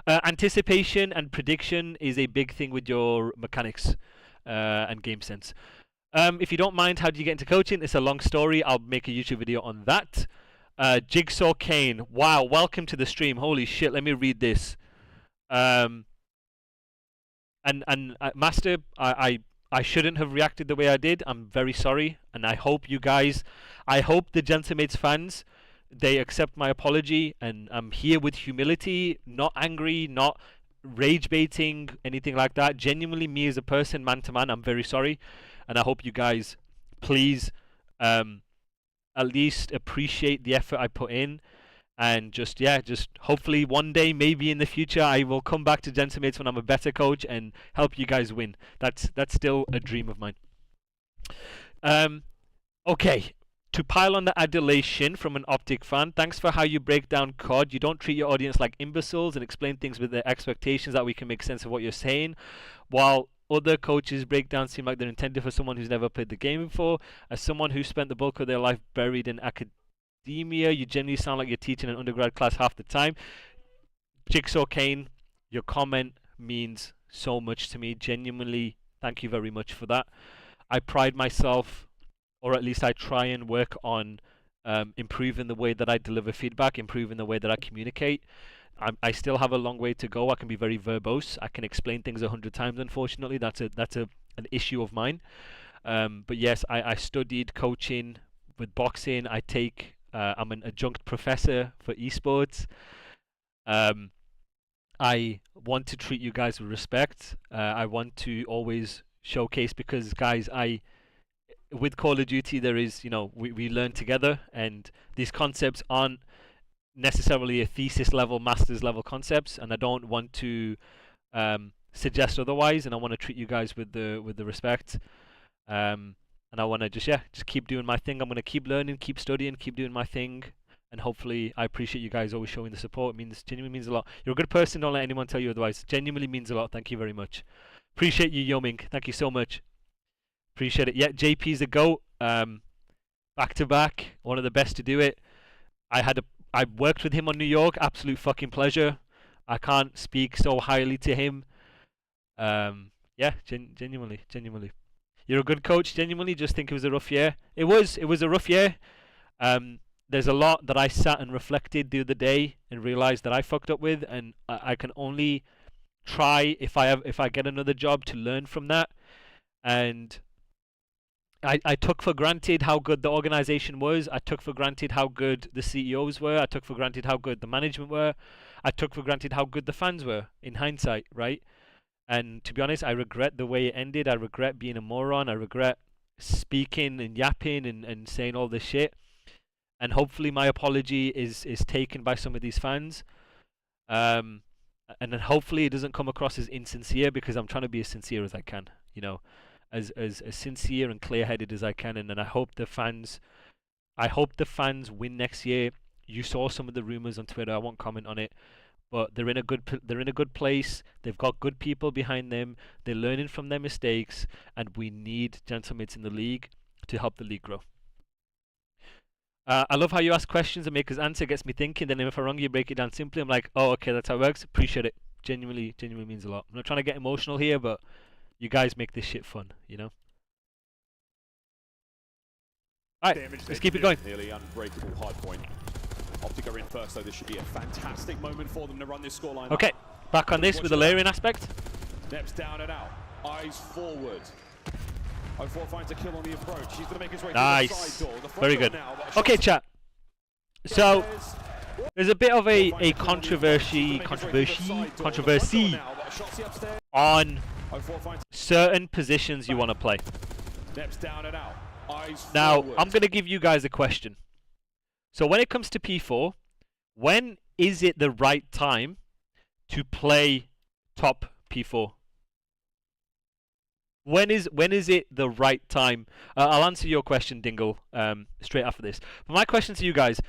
Anticipation and prediction is a big thing with your mechanics and game sense. If you don't mind, how do you get into coaching? It's a long story. I'll make a YouTube video on that. Jigsaw Kane. Wow, welcome to the stream. Holy shit, let me read this. Master, I shouldn't have reacted the way I did. I'm very sorry, and I hope the Gentlemates fans, they accept my apology, and I'm here with humility, not angry, not rage baiting, anything like that. Genuinely, me as a person, man to man, I'm very sorry, and I hope you guys, please, at least appreciate the effort I put in. And just hopefully one day, maybe in the future, I will come back to Gentlemates when I'm a better coach and help you guys win. That's still a dream of mine. Okay, to pile on the adulation from an Optic fan, thanks for how you break down COD. You don't treat your audience like imbeciles and explain things with their expectations that we can make sense of what you're saying, while other coaches' breakdowns seem like they're intended for someone who's never played the game before. As someone who spent the bulk of their life buried in academia, you generally sound like you're teaching an undergrad class half the time. Jigsaw Kane, your comment means so much to me. Genuinely, thank you very much for that. I pride myself, or at least I try and work on improving the way that I deliver feedback, improving the way that I communicate. I still have a long way to go. I can be very verbose. I can explain things 100 times. Unfortunately, that's an issue of mine. But yes, I studied coaching with boxing. I'm an adjunct professor for esports. I want to treat you guys with respect. I want to always showcase, because guys, with Call of Duty there is, we learn together, and these concepts aren't necessarily a thesis level, master's level concepts, and I don't want to suggest otherwise, and I want to treat you guys with the respect. And I want to just keep doing my thing. I'm going to keep learning, keep studying, keep doing my thing. And hopefully, I appreciate you guys always showing the support. Genuinely means a lot. You're a good person. Don't let anyone tell you otherwise. Genuinely means a lot. Thank you very much. Appreciate you, Yoming. Thank you so much. Appreciate it. Yeah, JP's a GOAT. Back to back. One of the best to do it. I worked with him on New York. Absolute fucking pleasure. I can't speak so highly to him. Yeah, genuinely. You're a good coach. Genuinely, just think it was a rough year. It was a rough year. There's a lot that I sat and reflected the other day and realized that I fucked up with, and I can only try, if I get another job, to learn from that. And I took for granted how good the organization was. I took for granted how good the CEOs were. I took for granted how good the management were. I took for granted how good the fans were, in hindsight, right? And to be honest, I regret the way it ended. I regret being a moron. I regret speaking and yapping and saying all this shit. And hopefully my apology is taken by some of these fans. And then hopefully it doesn't come across as insincere, because I'm trying to be as sincere as I can, as sincere and clear-headed as I can. And then I hope the fans win next year. You saw some of the rumors on Twitter. I won't comment on it. But they're in a good place. They've got good people behind them. They're learning from their mistakes, and we need Gentlemates in the league to help the league grow. I love how you ask questions and make us answer. Gets me thinking. Then if I'm wrong, you break it down simply. I'm like, oh, okay, that's how it works. Appreciate it. Genuinely means a lot. I'm not trying to get emotional here, but you guys make this shit fun, you know? Alright, let's keep it going. Nearly unbreakable high point. Optic are in first, though. This should be a fantastic moment for them to run this scoreline. Okay, back on this with the layering aspect. Neps down and out. Eyes forward. 04 finds a kill on the approach. He's going to make his way through the side door. The front Very door good. now, Okay, chat. So there's a bit of a controversy on certain positions you want to play. Neps down and out. Eyes Now, forward. I'm going to give you guys a question. So when it comes to P4, when is it the right time to play top P4? When is it the right time? I'll answer your question, Dingle, straight after this. But my question to you guys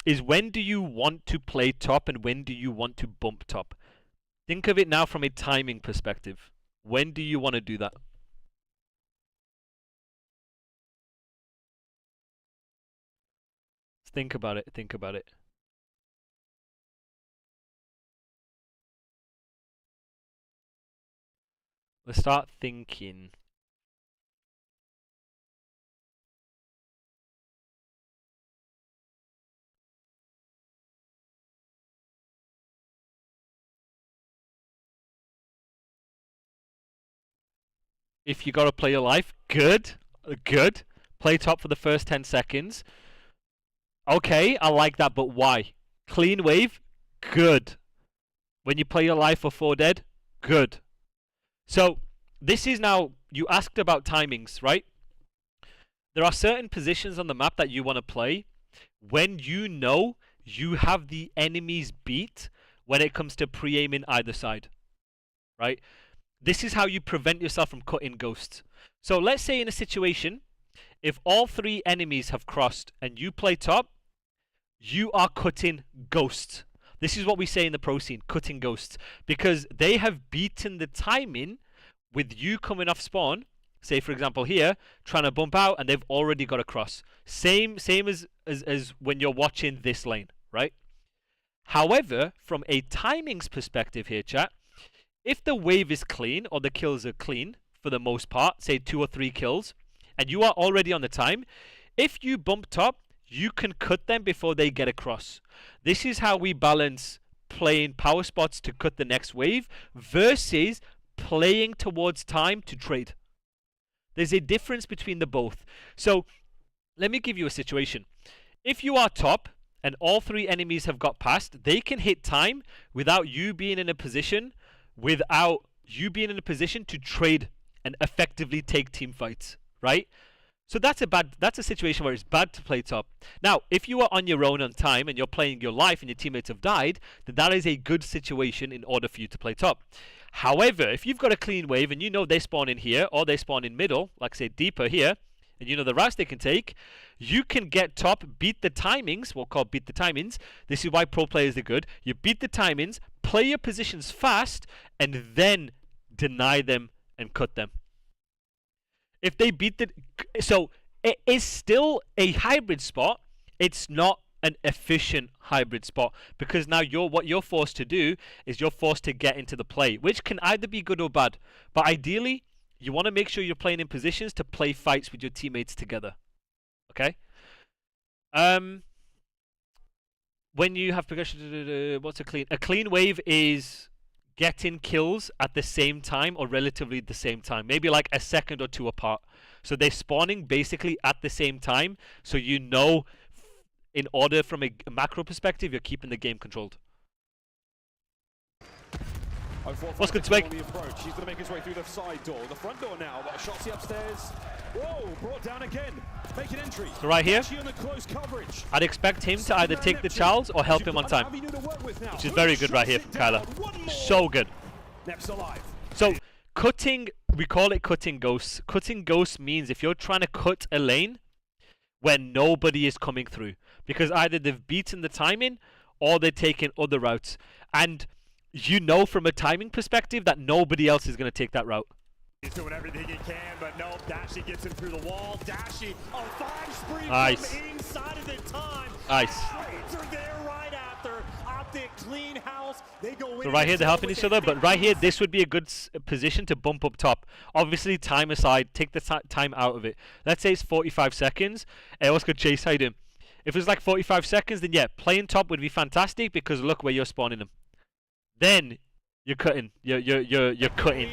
is, when do you want to play top and when do you want to bump top? Think of it now from a timing perspective. When do you want to do that? Think about it. Think about it. Let's start thinking. If you got to play your life, good. Good. Play top for the first 10 seconds. Okay, I like that, but why? Clean wave, good. When you play your life for 4 dead, good. So, this is now, you asked about timings, right? There are certain positions on the map that you want to play when you know you have the enemies beat when it comes to pre-aiming either side, right? This is how you prevent yourself from cutting ghosts. So, let's say in a situation, if all 3 enemies have crossed and you play top, you are cutting ghosts. This is what we say in the pro scene, cutting ghosts. Because they have beaten the timing with you coming off spawn, say for example here, trying to bump out and they've already got across. Same as when you're watching this lane, right? However, from a timings perspective here, chat, if the wave is clean or the kills are clean for the most part, say 2 or 3 kills, and you are already on the time, if you bump top, you can cut them before they get across. This is how we balance playing power spots to cut the next wave versus playing towards time to trade. There's a difference between the both. So let me give you a situation. If you are top and all 3 enemies have got past, they can hit time without you being in a position to trade and effectively take team fights, right? So that's a situation where it's bad to play top. Now, if you are on your own on time and you're playing your life and your teammates have died, then that is a good situation in order for you to play top. However, if you've got a clean wave and you know they spawn in here or they spawn in middle, like say deeper here, and you know the routes they can take, you can get top, beat the timings, we'll call beat the timings. This is why pro players are good. You beat the timings, play your positions fast, and then deny them and cut them. If they beat the... So, it is still a hybrid spot. It's not an efficient hybrid spot. Because now what you're forced to do is you're forced to get into the play. Which can either be good or bad. But ideally, you want to make sure you're playing in positions to play fights with your teammates together. Okay? When you have progression... What's a clean... A clean wave is getting kills at the same time or relatively the same time. Maybe like a second or 2 apart. So they're spawning basically at the same time. So you know, in order from a macro perspective, you're keeping the game controlled. What's good, Swig? He's going to make his way through the side door. The front door now, but Shotzi upstairs. Whoa, brought down again. Make an entry. So right here, close coverage. I'd expect him to either take the Charles or help him on time. Which is very good right here from Kyler. So good. Neps alive. So, cutting, we call it cutting ghosts. Cutting ghosts means if you're trying to cut a lane when nobody is coming through. Because either they've beaten the timing or they're taking other routes. And you know from a timing perspective that nobody else is going to take that route. He's doing everything he can, but nope. Dashy gets him through the wall. Dashy, a 5 spree Nice. from inside of the time. Nice. Trades are there right after. Optic clean house. They go in. So right here they're helping each other, but right here this would be a good position to bump up top. Obviously time aside, take the time out of it. Let's say it's 45 seconds. Eos could chase hide him. If it's like 45 seconds, then yeah, playing top would be fantastic because look where you're spawning them. Then you're cutting. You're cutting.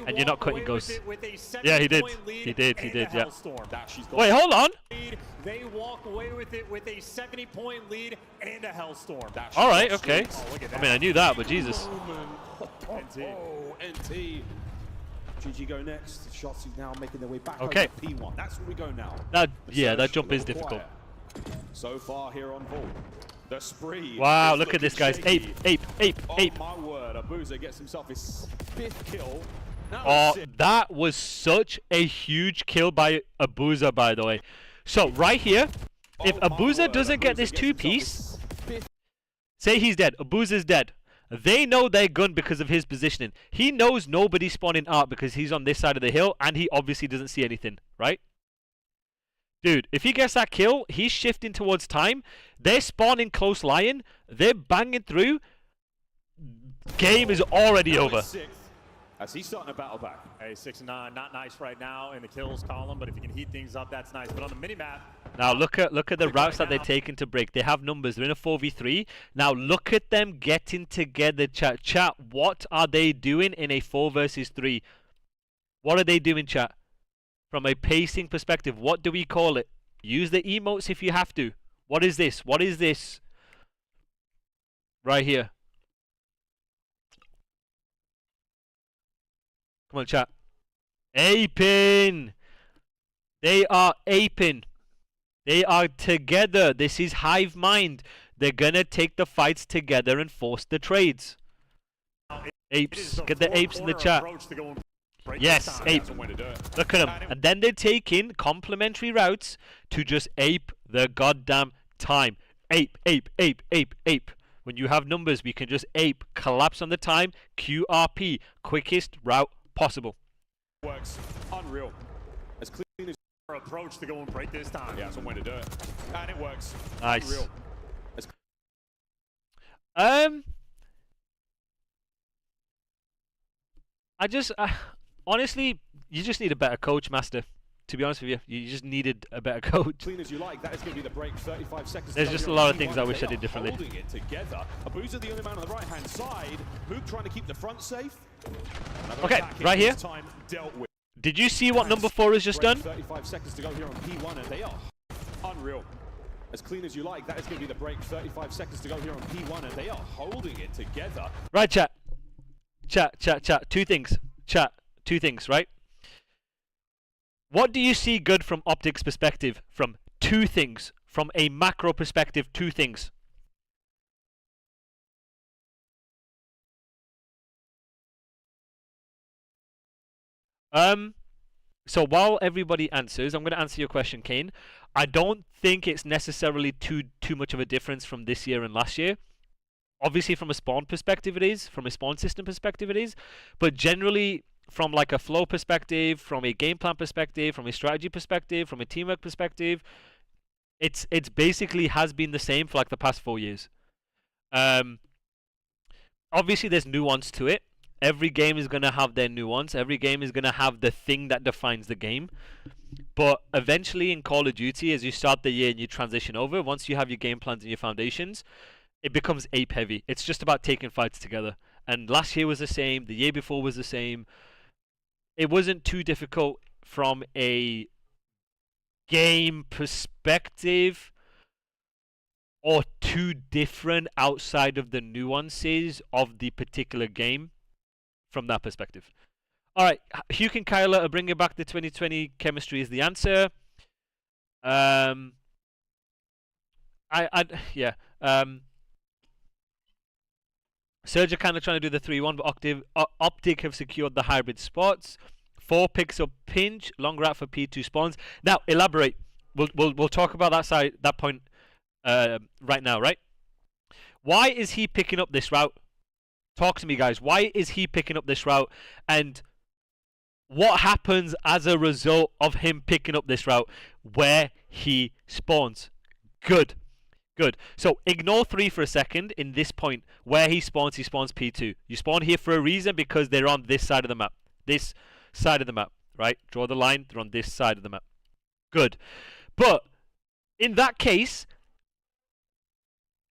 And you're not cutting ghosts. Yeah, he did. He did, yeah. Wait, hold on. They walk away with it with a 70-point lead and a Hellstorm. Alright, okay. I mean, I knew that, but Jesus. NT. GG go next. Shots now making their way back Okay. over to P1. That's where we go now. Yeah, that jump is difficult. So far here on Vault. The spree. Wow, look at this, guys. Ape. Oh my word, Abuza gets himself his 5th kill. Oh, that was such a huge kill by Abuza, by the way. So, right here, if Abuza doesn't get this 2-piece, say he's dead, Abuza's dead. They know they're gun because of his positioning. He knows nobody's spawning out because he's on this side of the hill, and he obviously doesn't see anything, right? Dude, if he gets that kill, he's shifting towards time. They're spawning close lion. They're banging through. Game is already over. As he's starting a battle back. Hey, 6-9, not nice right now in the kills column, but if you can heat things up, that's nice. But on the mini-map... Now look at the routes that they're taking to break. They have numbers. They're in a 4v3. Now look at them getting together, chat. Chat, what are they doing in a 4 versus 3? What are they doing, chat? From a pacing perspective, what do we call it? Use the emotes if you have to. What is this? What is this? Right here. Come on, chat. Aping! They are aping. They are together. This is hive mind. They're gonna take the fights together and force the trades. Apes. Get the apes in the chat. Yes, ape. Look at them. And then they're taking complementary routes to just ape the goddamn time. Ape. When you have numbers, we can just ape. Collapse on the time. QRP. Quickest route possible. Works. Unreal. As clean as your approach to go and break this time. Yeah, that's one way to do it. And it works. Nice. Unreal. Honestly, you just need a better coach, Master. To be honest with you, you just needed a better coach. Clean as you like. That is going to be the break. 35 seconds. There's just a lot of things I wish I did differently. Holding it together. Abuza the only man on the right-hand side. Mook trying to keep the front safe. Okay, right here. Time dealt with. Did you see what number 4 has just done? 35 seconds to go here on P1, and they are unreal. As clean as you like. That is going to be the break. 35 seconds to go here on P1, and they are holding it together. Right, chat. Chat. Two things. Chat. Two things, right? What do you see good from Optic's perspective? From 2 things. From a macro perspective, 2 things. So while everybody answers, I'm going to answer your question, Kane. I don't think it's necessarily too much of a difference from this year and last year. Obviously, from a spawn perspective, it is. From a spawn system perspective, it is. But generally, from like a flow perspective, from a game plan perspective, from a strategy perspective, from a teamwork perspective, it's basically has been the same for like the past 4 years. Obviously, there's nuance to it. Every game is going to have their nuance. Every game is going to have the thing that defines the game. But eventually in Call of Duty, as you start the year and you transition over, once you have your game plans and your foundations, it becomes ape heavy. It's just about taking fights together. And last year was the same. The year before was the same. It wasn't too difficult from a game perspective or too different outside of the nuances of the particular game from that perspective. All right, Hugh and Kyler are bringing back the 2020 chemistry is the answer. Surge are kind of trying to do the 3-1, but Optic have secured the hybrid spots. 4 picks up pinch, long route for P2 spawns. Now elaborate. We'll talk about that point right now, right? Why is he picking up this route? Talk to me, guys. Why is he picking up this route? And What happens as a result of him picking up this route? Where he spawns. Good. Good. So ignore 3 for a second in this point. Where he spawns P2. You spawn here for a reason because they're on this side of the map. This side of the map, right? Draw the line. They're on this side of the map. Good. But in that case,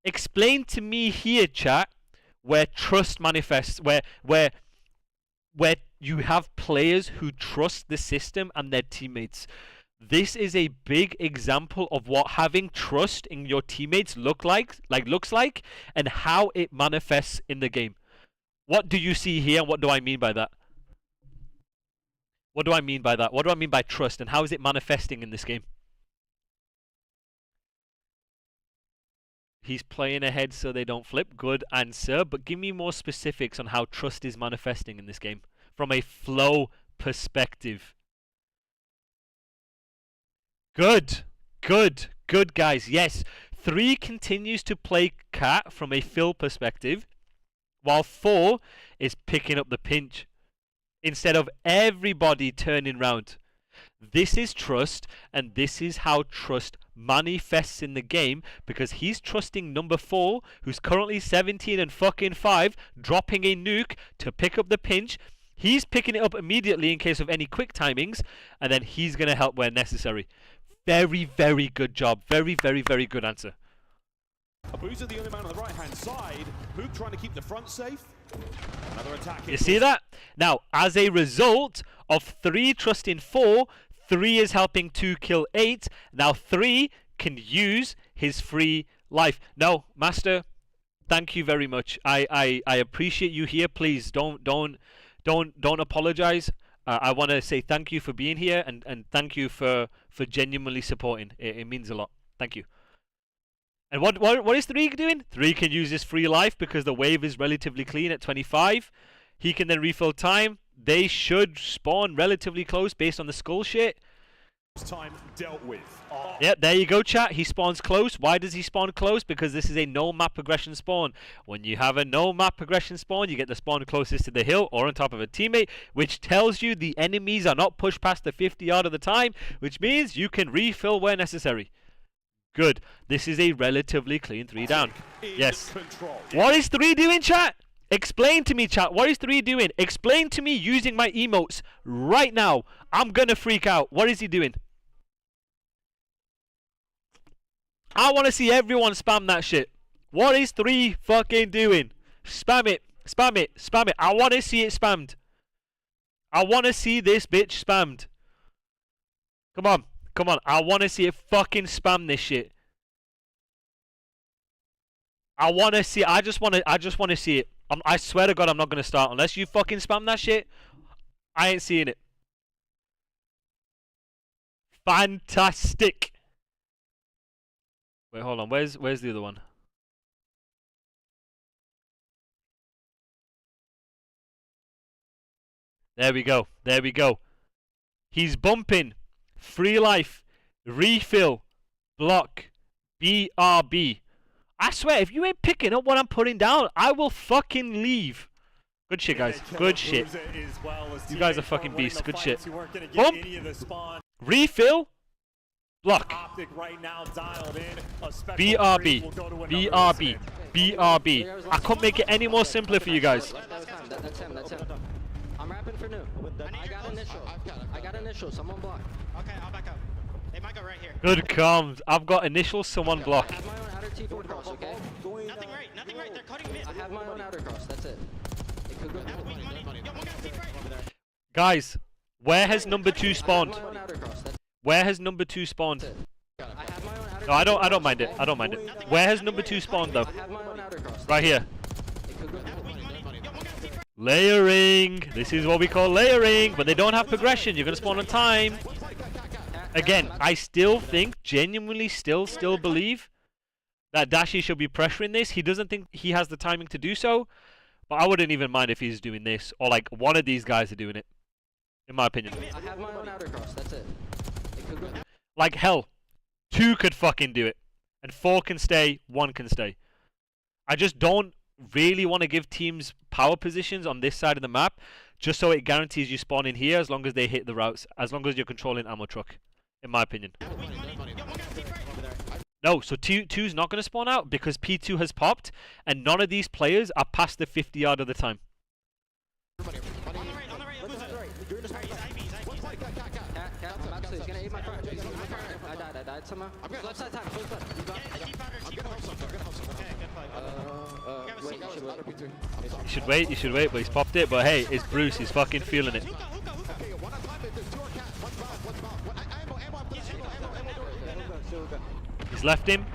explain to me here, chat, where trust manifests, where you have players who trust the system and their teammates. This is a big example of what having trust in your teammates looks like and how it manifests in the game. What do you see here and what do I mean by that? What do I mean by that? What do I mean by trust and how is it manifesting in this game? He's playing ahead so they don't flip. Good answer. But give me more specifics on how trust is manifesting in this game from a flow perspective. Good. Good. Good, guys. Yes. 3 continues to play cat from a fill perspective, while 4 is picking up the pinch instead of everybody turning round. This is trust, and this is how trust manifests in the game because he's trusting number 4, who's currently 17 and fucking 5, dropping a nuke to pick up the pinch. He's picking it up immediately in case of any quick timings, and then he's going to help where necessary. Very, very good job. Very, very, very good answer. Abuza the only man on the right-hand side. Hoop trying to keep the front safe. Another attack. You see that? Now, as a result of 3 trusting 4, 3 is helping 2 kill 8. Now 3 can use his free life. No, Master, thank you very much. I appreciate you here. Please don't apologize. I want to say thank you for being here and thank you for genuinely supporting. It means a lot. Thank you. And what is 3 doing? 3 can use his free life because the wave is relatively clean at 25. He can then refill time. They should spawn relatively close based on the skull shit. Time dealt with. Yeah, there you go, chat. He spawns close. Why does he spawn close? Because this is a no map progression spawn. When you have a no map progression spawn, you get the spawn closest to the hill or on top of a teammate, which tells you the enemies are not pushed past the 50 yard of the time, which means you can refill where necessary. Good. This is a relatively clean 3 down. Yes. What is 3 doing, chat? Explain to me, chat. What is 3 doing? Explain to me using my emotes right now. I'm gonna freak out. What is he doing? I want to see everyone spam that shit. What is 3 fucking doing? Spam it. Spam it. Spam it. I want to see it spammed. I want to see this bitch spammed. Come on. Come on. I want to see it fucking spam this shit. I want to see. I just want to see it. I swear to God, I'm not gonna start unless you fucking spam that shit. I ain't seeing it. Fantastic. Wait, hold on. Where's the other one? There we go. There we go. He's bumping. Free life. Refill. Block. BRB. I swear, if you ain't picking up what I'm putting down, I will fucking leave. Good shit, guys. Good shit. You guys are fucking beasts. Good shit. Bump. Refill. Block. BRB. BRB. BRB. I couldn't make it any more simpler for you guys. That's him. I'm rapping for new. I got initial. Someone block. Okay, I'll back up. They might go right here. Good comms. I've got initial, someone block. I have my own outer T4 cross, okay? Nothing right. They're cutting mid. I have my own outer cross. That's it. It could go Weak money. Yo, one guy's deep right. Guys, where has number 2 spawned? I have my own outer cross. That's Where has number 2 spawned? it. I have my own outer No, I don't mind it. I don't mind it. Where has number 2 spawned though? I have my own outer cross. Right here. It could go Weak money. Yo, one guy's deep right. Layering. This is what we call layering, but they don't have progression. You're gonna spawn on time. Again, I still think, genuinely still believe that Dashi should be pressuring this. He doesn't think he has the timing to do so, but I wouldn't even mind if he's doing this, or like one of these guys are doing it, in my opinion. I have my own outer cross. That's it. It could go Like hell, 2 could fucking do it, and 4 can stay, 1 can stay. I just don't really want to give teams power positions on this side of the map, just so it guarantees you spawn in here as long as they hit the routes, as long as you're controlling ammo truck, in my opinion. No, so two's not going to spawn out because P2 has popped, and none of these players are past the 50 yard of the time. On the right, who's that? He's Ivy. Cat, I'm absolutely, he's gonna eat my front. I died somehow. Left side time, close left. You got it. Yeah, okay, good play. You should wait, but he's popped it. But hey, it's Bruce, he's fucking feeling it. He's left him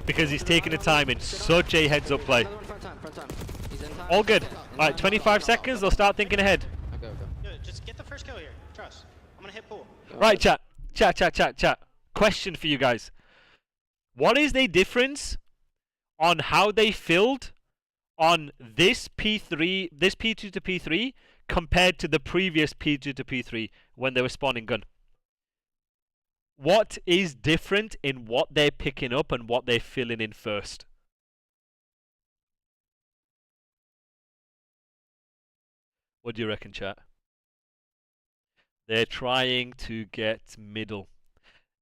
because he's taking the time in such a heads up play. Front time. He's in time. All good. Alright, 25 seconds, they'll start thinking ahead. Okay. Yo, just get the first kill here. Trust. I'm gonna hit pool. Right, chat. Question for you guys. What is the difference on how they filled on this P3, this P2 to P3 compared to the previous P2 to P3 when they were spawning gun? What is different in what they're picking up and what they're filling in first? What do you reckon, chat? They're trying to get middle.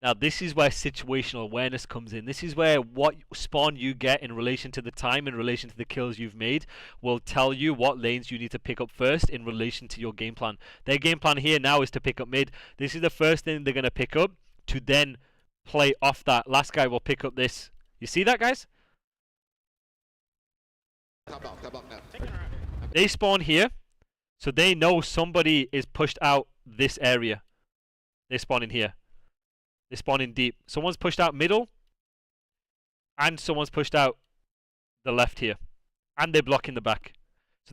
Now, this is where situational awareness comes in. This is where what spawn you get in relation to the time, in relation to the kills you've made, will tell you what lanes you need to pick up first in relation to your game plan. Their game plan here now is to pick up mid. This is the first thing they're going to pick up to then play off that. Last guy will pick up this. You see that, guys? They spawn here, so they know somebody is pushed out this area. They spawn in here. They spawn in deep. Someone's pushed out middle, and someone's pushed out the left here, and they're blocking the back.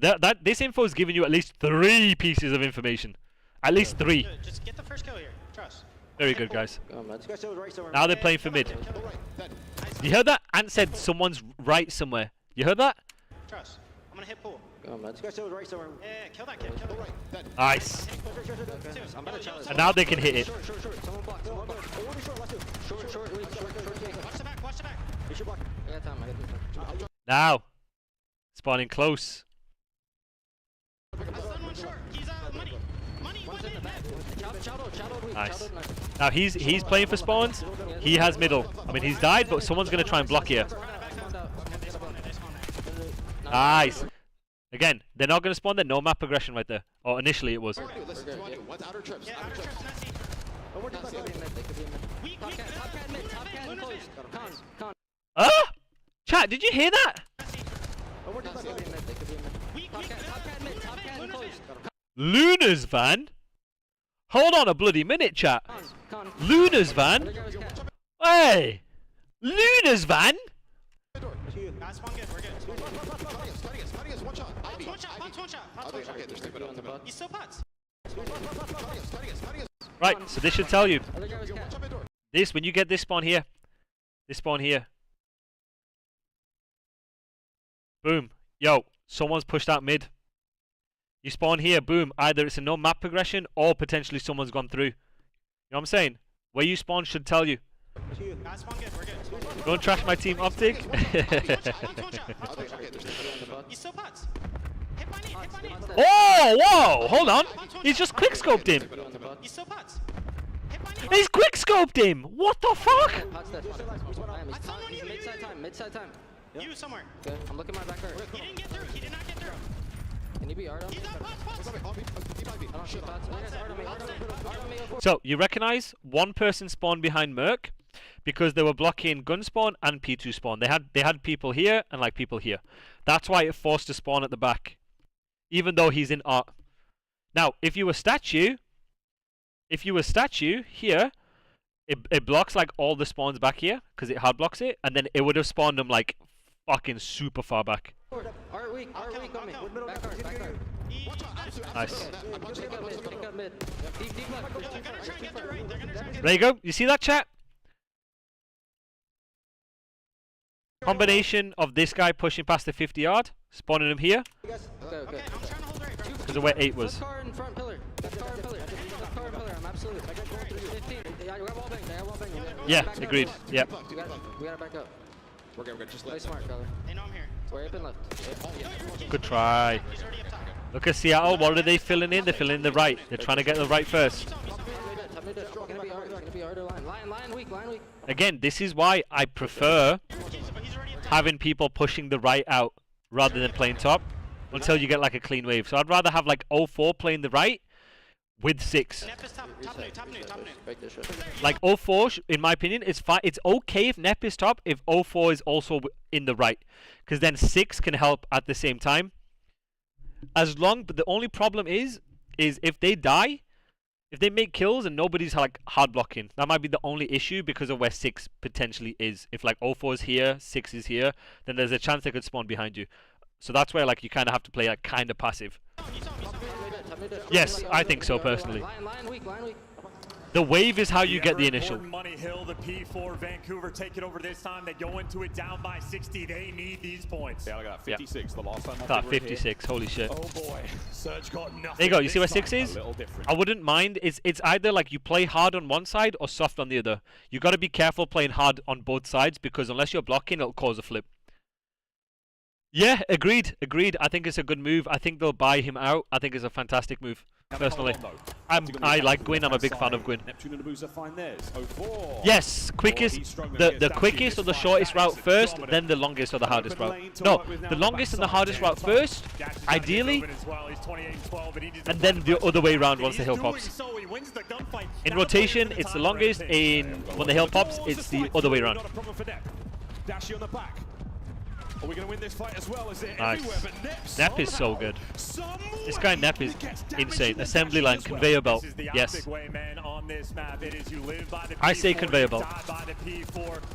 So this info is giving you at least 3 pieces of information. At least 3. Yo, just get the first kill here. Trust. Very good, guys. Let's go. Now they're playing for mid. You heard that? Ant said someone's right somewhere. You heard that? Trust. I'm gonna hit pool. Let's go right somewhere. Yeah, kill that kid. Nice. I'm about to challenge. And now they can hit it. Short. Someone block. Short. Watch the back. You should block. I got time. Now. Spawning close. I stunned one short. He's money. One's in the back. Nice. Now he's playing for spawns. He has middle. I mean, he's died, but someone's going to try and block here. Nice. Again, they're not going to spawn there. No map progression right there. Or initially it was. Chat, did you hear that? Luna's van? Hold on a bloody minute, chat. Luna's van? Hey! Luna's van? Guys, spawn good. We're good. One shot. He's still pots. Right, so this should tell you. This, when you get this spawn here. This spawn here. Boom. Yo, someone's pushed out mid. You spawn here, boom. Either it's a no map progression or potentially someone's gone through. You know what I'm saying? Where you spawn should tell you. Guys, spawn good. We're good. Don't trash my team, Optic. He's still pots. Hit my knee. Oh, whoa! Hold on. He's just quick scoped him. He's still pots. Hit my knee. He's quick scoped him. What the fuck? Mid-side time. You somewhere. Good. I'm looking at my back door. He didn't get through. He did not get through. Can you be Artem? He's not pots. I don't shoot pots. Artem me. So, you recognize one person spawned behind Merc because they were blocking gun spawn and P2 spawn. They had people here and like people here. That's why it forced to spawn at the back. Even though he's in art. Now, if you were statue here, it blocks like all the spawns back here because it hard blocks it, and then it would have spawned them like fucking super far back. Art weak on me. Back guard. Nice. Pick up mid. Deep left. They're gonna try and get there right. They're gonna try and get There you go. You see that, chat? Combination of this guy pushing past the 50 yard, spawning him here, Okay, I'm trying to hold right. because of where 8 was. Car in front pillar. Car in pillar. I'm absolute. 15. They got wall bang. Yeah, agreed. Yeah. We gotta back up. We're good. Just Play let smart, color. They know I'm here. We're up and left. Oh, yeah. Good try. He's already up top. Look at Seattle. What are they filling in? They're filling in the right. They're trying to get the right first. It's gonna be harder line. Line weak. Again, this is why I prefer But he's already up top. having people pushing the right out rather than playing top until you get like a clean wave. So I'd rather have like 04 playing the right with 6. Nep is top new. Break this shit. Like 04, in my opinion, is fine. It's okay if Nep is top if 04 is also in the right, because then 6 can help at the same time. But the only problem is if they die, if they make kills and nobody's like hard blocking, that might be the only issue because of where 6 potentially is. If like 04 is here, 6 is here, then there's a chance they could spawn behind you. So that's where like you kind of have to play like kind of passive. Yes, I think so personally. Line weak. The wave is how you get the initial. Money Hill, the P4 Vancouver take it over this time. They go into it down by 60. They need these points. Yeah, look at that. 56. The last time I Ah, think we were here. 56. Holy shit. Oh boy, Surge got nothing. There you go. You see where this 6 time. is? A little different. I wouldn't mind. It's either like you play hard on one side or soft on the other. You got to be careful playing hard on both sides because unless you're blocking, it'll cause a flip. Yeah, agreed. I think it's a good move. I think they'll buy him out. I think it's a fantastic move. Personally, I like Gwyn. I'm a big fan of Gwyn. Neptune and Abusa find theirs. 04. Yes, quickest, the quickest or the shortest route first, then the longest or the hardest route. No, the longest and the hardest route first, ideally, and then the other way around once the hill pops. In rotation, it's the longest. When the hill pops, it's the other way around. Dashi on the back. Are we going to win this fight as well? Is it Nice. everywhere? But Nep, Nep is so good. This guy Nep is insane. Assembly line, conveyor belt. Yes. I say conveyor belt.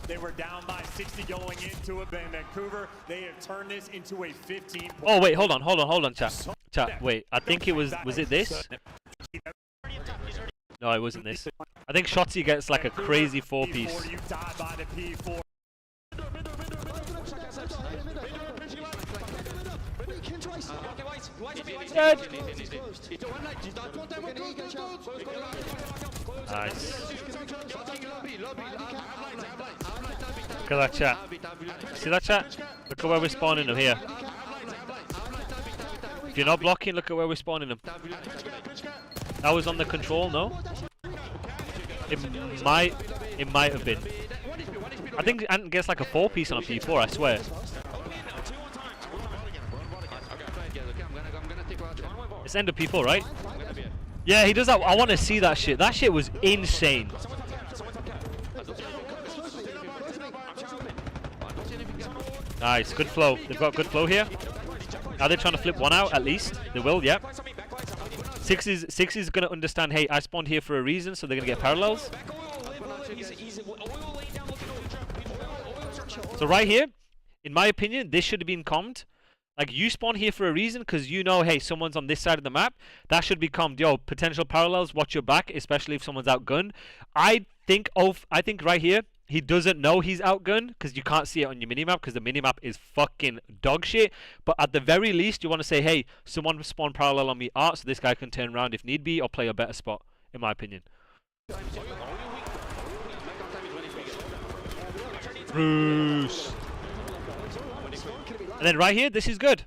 They were down by 60 going into it. Vancouver, they have turned this into a 15. Oh wait, hold on, chat. Wait, I think it was it this? No, it wasn't this. I think Shotzi gets like a crazy 4-piece. Dead. Nice. Look at that chat. See that chat? Look at where we're spawning them here. If you're not blocking, look at where we're spawning them. That was on the control, no? It might have been. I think Ant gets like a 4-piece on a P4, I swear. It's end of P4, right? Yeah, he does that. I want to see that shit. That shit was insane. Nice, good flow. They've got good flow here. Are they trying to flip one out at least? They will, yep. 6 is going to understand, hey, I spawned here for a reason, so they're going to get parallels. So right here, in my opinion, this should have been commed. Like, you spawn here for a reason because you know, hey, someone's on this side of the map. That should be commed. Yo, potential parallels, watch your back, especially if someone's outgunned. I think right here, he doesn't know he's outgunned because you can't see it on your minimap because the minimap is fucking dog shit. But at the very least, you want to say, hey, someone spawned parallel on me art so this guy can turn around if need be or play a better spot, in my opinion. Bruce. And then right here, this is good.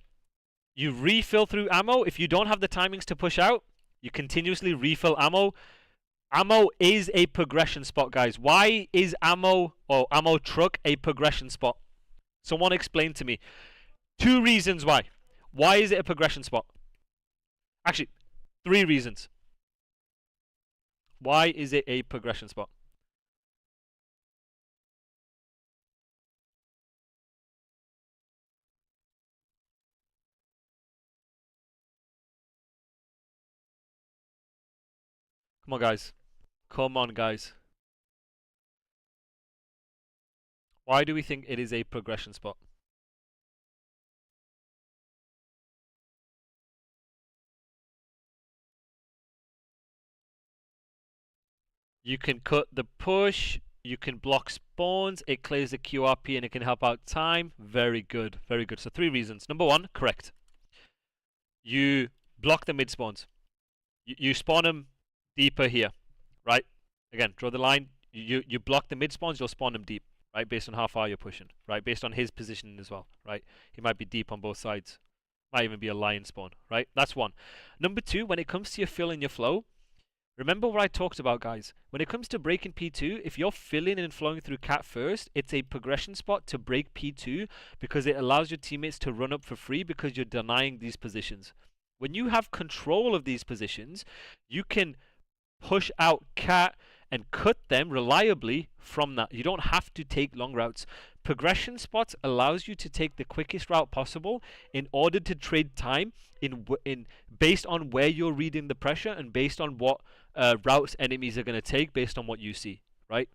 You refill through ammo. If you don't have the timings to push out, you continuously refill ammo. Ammo is a progression spot, guys. Why is ammo or ammo truck a progression spot? Someone explain to me. 2 reasons why. Why is it a progression spot? Actually, 3 reasons. Why is it a progression spot? Come on, guys. Come on, guys. Why do we think it is a progression spot? You can cut the push. You can block spawns. It clears the QRP and it can help out time. Very good. Very good. So 3 reasons. Number 1, correct. You block the mid spawns. You spawn them deeper here, right? Again, draw the line. You block the mid spawns, you'll spawn them deep. right? Based on how far you're pushing, right? Based on his positioning as well, right? He might be deep on both sides. Might even be a lion spawn, right? That's one. Number two, when it comes to your fill and your flow, remember what I talked about, guys. When it comes to breaking P2, if you're filling and flowing through cat first, it's a progression spot to break P2 because it allows your teammates to run up for free because you're denying these positions. When you have control of these positions, you can push out cat and cut them reliably from that. You don't have to take long routes. Progression spots allows you to take the quickest route possible in order to trade time in based on where you're reading the pressure and based on what routes enemies are going to take based on what you see, right?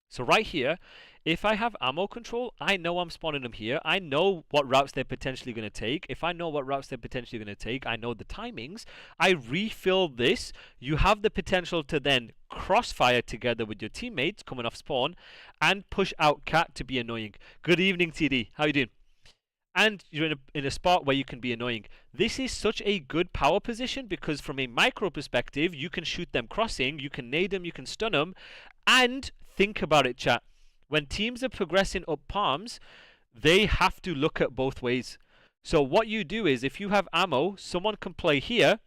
So right here, if I have ammo control, I know I'm spawning them here. I know what routes they're potentially going to take. If I know what routes they're potentially going to take, I know the timings. I refill this. You have the potential to then crossfire together with your teammates coming off spawn and push out cat to be annoying. Good evening, TD. How you doing? And you're in a spot where you can be annoying. This is such a good power position because from a micro perspective, you can shoot them crossing, you can nade them, you can stun them, and think about it, chat. When teams are progressing up palms, they have to look at both ways. So what you do is, if you have ammo, someone can play here.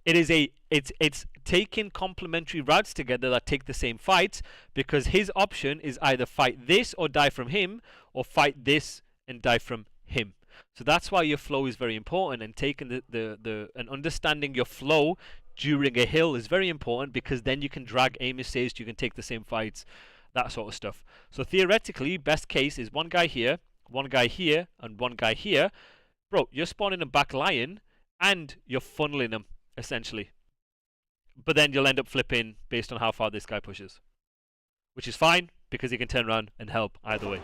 It's taking complementary routes together that take the same fights because his option is either fight this or die from him, or fight this and die from him. So that's why your flow is very important, and taking and understanding your flow during a hill is very important because then you can drag aim saves, you can take the same fights, that sort of stuff. So theoretically, best case is one guy here, and one guy here. Bro, you're spawning a back lion and you're funneling them essentially. But then you'll end up flipping based on how far this guy pushes, which is fine because he can turn around and help either way.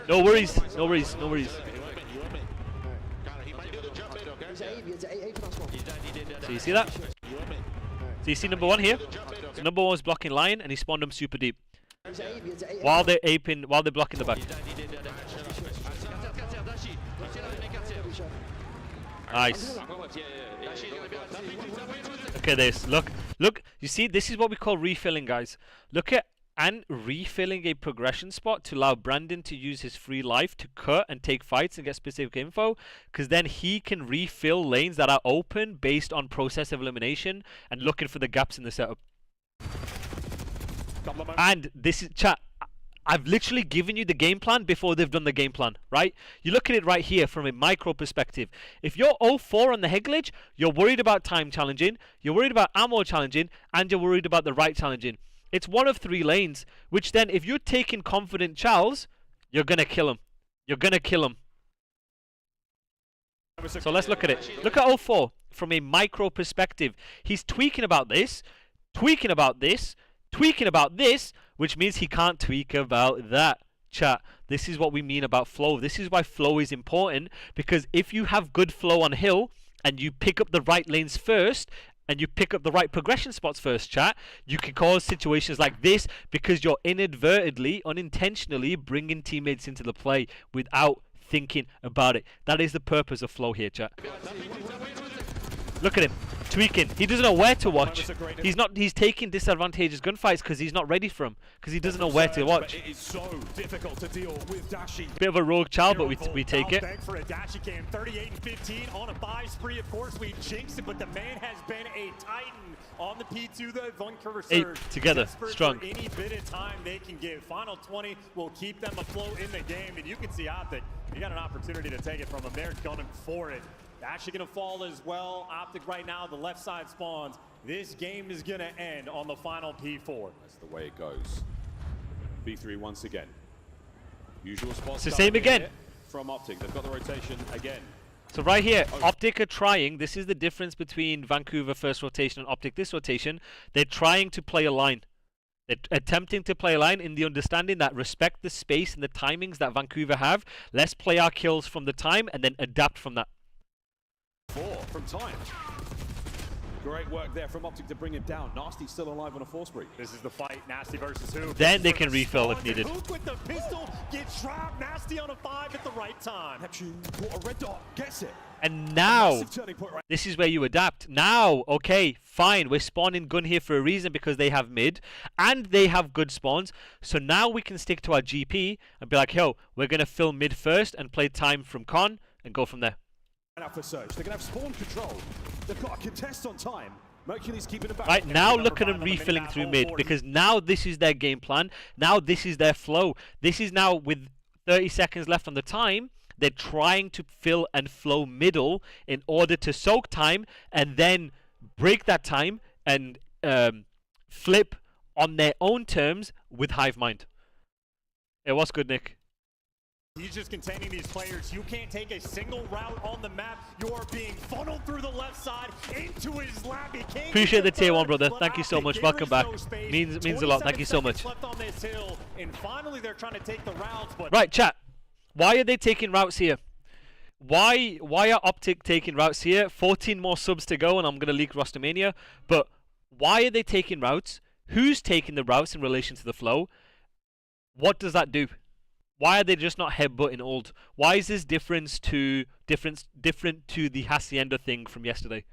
No worries, no worries, no worries. So you see that? So you see number one here? So number one was blocking lion and he spawned him super deep. While they're blocking the back. Nice. Look at this. Look. You see, this is what we call refilling, guys. Look at and refilling a progression spot to allow Brandon to use his free life to cut and take fights and get specific info, because then he can refill lanes that are open based on process of elimination and looking for the gaps in the setup. And this is, chat, I've literally given you the game plan before they've done the game plan, right? You look at it right here from a micro perspective. If you're 0-4 on the head glitch, you're worried about time challenging, you're worried about ammo challenging, and you're worried about the right challenging. It's one of three lanes, which then if you're taking confident Charles, you're going to kill him. You're going to kill him. So let's look at it. Look at 0-4 from a micro perspective. He's tweaking about this, tweaking about this, tweaking about this, which means he can't tweak about that. Chat, this is what we mean about flow. This is why flow is important, because if you have good flow on hill and you pick up the right lanes first and you pick up the right progression spots first, chat, you can cause situations like this because you're inadvertently, unintentionally bringing teammates into the play without thinking about it. That is the purpose of flow here, chat. Look at him tweaking. He doesn't know where to watch. He's taking disadvantageous gunfights because he's not ready for them, because he doesn't know where to watch. It is so difficult to deal with Dashi. Bit of a rogue child, but we take it. For a Dashi cam, 38 and 15 on a buy spree. Of course, we jinxed it, but the man has been a titan on the P2. The Vancouver Surge together, strong. For any bit of time they can give. Final 20 will keep them afloat in the game, and you can see Optic. You got an opportunity to take it from them. They're gunning for it. Actually gonna fall as well. Optic right now, the left side spawns. This game is gonna end on the final P4. That's the way it goes. B3 once again. Usual spot. It's the same again. From Optic, they've got the rotation again. So right here, Optic are trying. This is the difference between Vancouver first rotation and Optic this rotation. They're trying to play a line. They're attempting to play a line in the understanding that respect the space and the timings that Vancouver have. Let's play our kills from the time and then adapt from that. 4 from time. Great work there from Optic to bring him down. Nasty still alive on a force break. This is the fight. Nasty versus who? Then they can refill if needed. Hook with the pistol gets trapped. Nasty on a 5 at the right time. Neptune caught a red dot, gets it. And now, Massive turning point right. this is where you adapt. Now, okay, fine, we're spawning gun here for a reason because they have mid and they have good spawns. So now we can stick to our GP and be like, yo, we're going to fill mid first and play time from con and go from there. Out for Surge. They're going to have spawn control. They've got a contest on time. Mercury's keeping them back. Right, now look at them refilling through mid because now this is their game plan. Now this is their flow. This is now with 30 seconds left on the time. They're trying to fill and flow middle in order to soak time and then break that time and flip on their own terms with Hive Mind. It was good, Nick. He's just containing these players. You can't take a single route on the map. You are being funneled through the left side into his lap. He can't Appreciate the get tier 1, third, brother. but Thank you so Optic, much. there Welcome is back. no space. Means a lot. Thank you so 27 much. seconds left on this hill, and finally they're trying to take the routes, but Right, chat. Why are they taking routes here? Why are Optic taking routes here? 14 more subs to go, and I'm going to leak Rostomania. But why are they taking routes? Who's taking the routes in relation to the flow? What does that do? Why are they just not headbutting ult? Why is this different to the Hacienda thing from yesterday?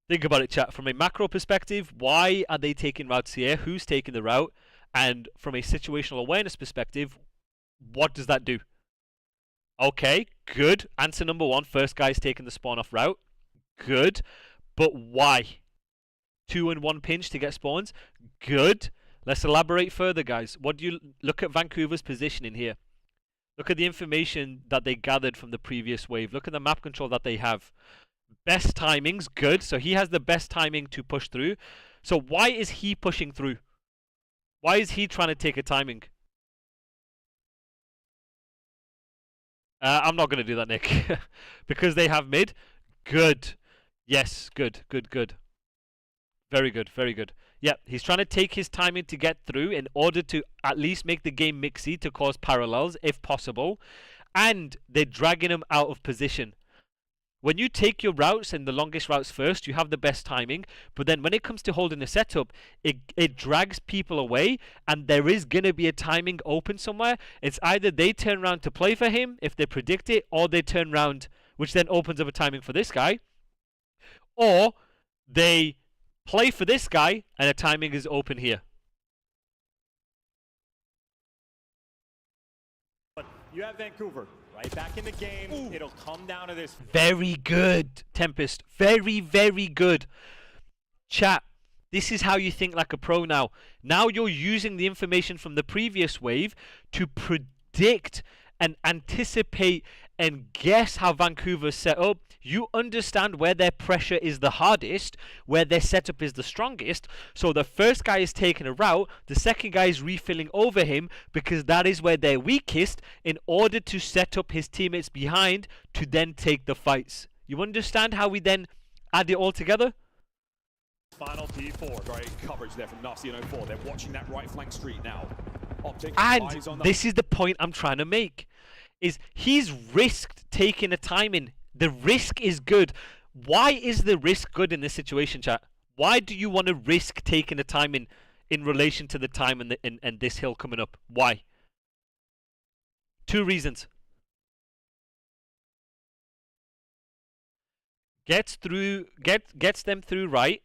Think about it, chat. From a macro perspective, why are they taking routes here? Who's taking the route? And from a situational awareness perspective, what does that do? Okay, good. Answer number 1. First guy's taking the spawn off route. Good. But why? 2 and 1 pinch to get spawns. Good. Let's elaborate further, guys. What do you look at Vancouver's positioning here? Look at the information that they gathered from the previous wave. Look at the map control that they have. Best timings, good. So he has the best timing to push through. So why is he pushing through? Why is he trying to take a timing? I'm not going to do that, Nick. Because they have mid. Good. Yes, good. Very good, very good. Yeah, he's trying to take his timing to get through in order to at least make the game mixy to cause parallels, if possible. And they're dragging him out of position. When you take your routes and the longest routes first, you have the best timing. But then when it comes to holding a setup, it drags people away. And there is going to be a timing open somewhere. It's either they turn around to play for him, if they predict it, or they turn around, which then opens up a timing for this guy. Or they play for this guy, and a timing is open here. But you have Vancouver right back in the game. Ooh. It'll come down to this. Very good, Tempest. Very, very good. Chat, this is how you think like a pro now. Now you're using the information from the previous wave to predict and anticipate and guess how Vancouver's set up. You understand where their pressure is the hardest, where their setup is the strongest. So the first guy is taking a route, the second guy is refilling over him because that is where they're weakest in order to set up his teammates behind to then take the fights. You understand how we then add it all together? Final P4. Great coverage there from Nasty and 04. They're watching that right flank street now. Optic And eyes on this is the point I'm trying to make. Is he's risked taking a timing. The risk is good. Why is the risk good in this situation, chat? Why do you want to risk taking a timing in relation to the time and this hill coming up? Why? 2 reasons. Gets them through right.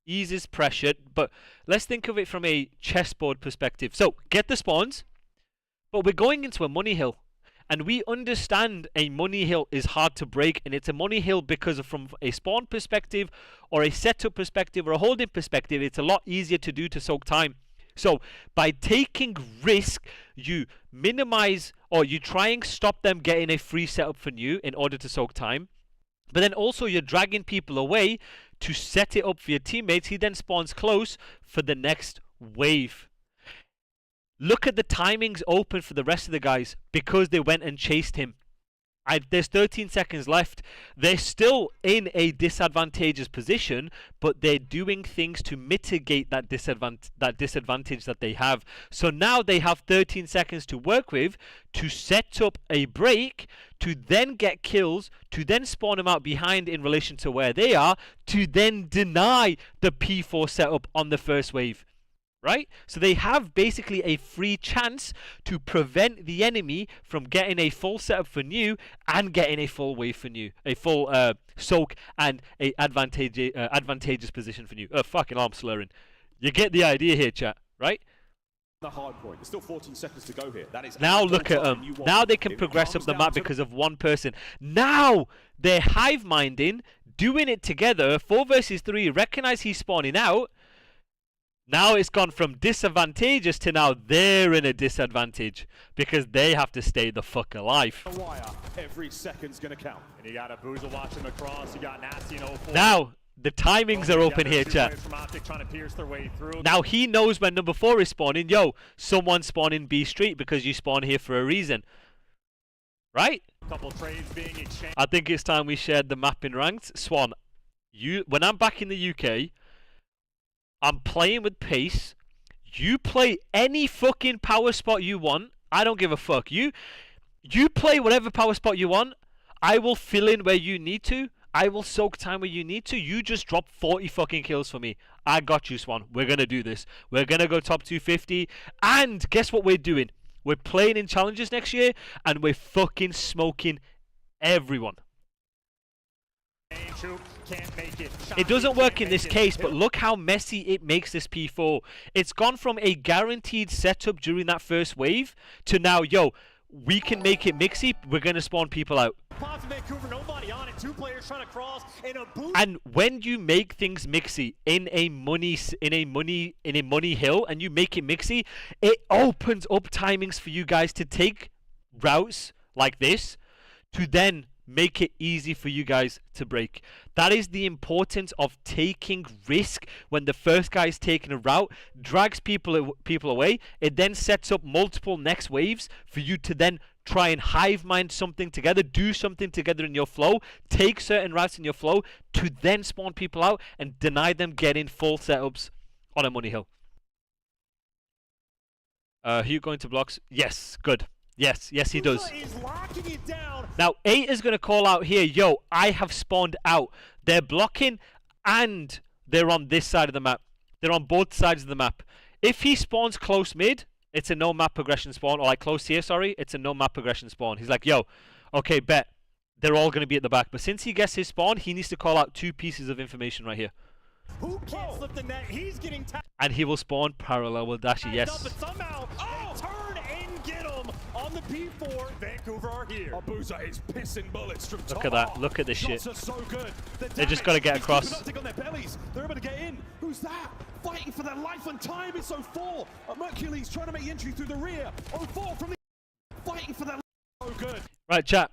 Eases pressure. But let's think of it from a chessboard perspective. So, get the spawns. But we're going into a money hill. And we understand a money hill is hard to break, and it's a money hill because from a spawn perspective or a setup perspective or a holding perspective, it's a lot easier to do to soak time. So by taking risk, you minimize or you try and stop them getting a free setup from you in order to soak time. But then also you're dragging people away to set it up for your teammates. He then spawns close for the next wave. Look at the timings open for the rest of the guys because they went and chased him. There's 13 seconds left. They're still in a disadvantageous position, but they're doing things to mitigate that disadvantage that they have. So now they have 13 seconds to work with to set up a break, to then get kills, to then spawn them out behind in relation to where they are, to then deny the P4 setup on the first wave. Right? So they have basically a free chance to prevent the enemy from getting a full setup for new and getting a full wave for new. A full soak and a advantageous position for new. Oh, fucking arm slurring. You get the idea here, chat, right? The hard point. There's still 14 seconds to go here. That is now look at them. Now they can progress up the map because of one person. Now they're hive minding, doing it together. 4 versus 3. Recognize he's spawning out. Now it's gone from disadvantageous to now they're in a disadvantage because they have to stay the fuck alive. Every second's gonna count. And you got a Boozer watching across. You got Nasty and 04. Now the timings are open here, chat. From Optic trying to pierce their way through. Now he knows when number 4 is spawning. Yo, someone's spawning B Street because you spawn here for a reason, right? Couple trades being exchanged. I think it's time we shared the map in ranked. Swan, when I'm back in the UK, I'm playing with pace. You play any fucking power spot you want. I don't give a fuck. You play whatever power spot you want. I will fill in where you need to. I will soak time where you need to. You just drop 40 fucking kills for me. I got you, Swan. We're going to do this. We're going to go top 250. And guess what we're doing? We're playing in challenges next year. And we're fucking smoking everyone. Can't make it. It doesn't work in this case, but look how messy it makes this P4. It's gone from a guaranteed setup during that first wave to now, yo, we can make it mixy. We're going to spawn people out. Optic and Vancouver, nobody on it. 2 players trying to cross in a boost. And when you make things mixy in a money hill and you make it mixy, it opens up timings for you guys to take routes like this to then make it easy for you guys to break. That is the importance of taking risk. When the first guy is taking a route, drags people away, it then sets up multiple next waves for you to then try and hive mind something together, do something together in your flow, take certain routes in your flow to then spawn people out and deny them getting full setups on a money hill. Who going to blocks? Yes, good. Yes, he does. Now, 8 is going to call out here, yo, I have spawned out. They're blocking and they're on this side of the map. They're on both sides of the map. If he spawns close mid, it's a no map progression spawn. Or like close here, sorry, it's a no map progression spawn. He's like, yo, okay, bet. They're all going to be at the back. But since he gets his spawn, he needs to call out 2 pieces of information right here. Who can't slip the net? He's getting tapped. And he will spawn parallel with Dashi, yes. But somehow, turn and get him on the P4. Vancouver are here. Abuza is pissing bullets from top. Look at that. Look at this shit. Shots are so good. They just got to get across. On their bellies. They're able to get in. Who's that? Fighting for their life and time. It's 04. Mercury's trying to make entry through the rear. 04 from the fighting for their life. So good. Right, chat.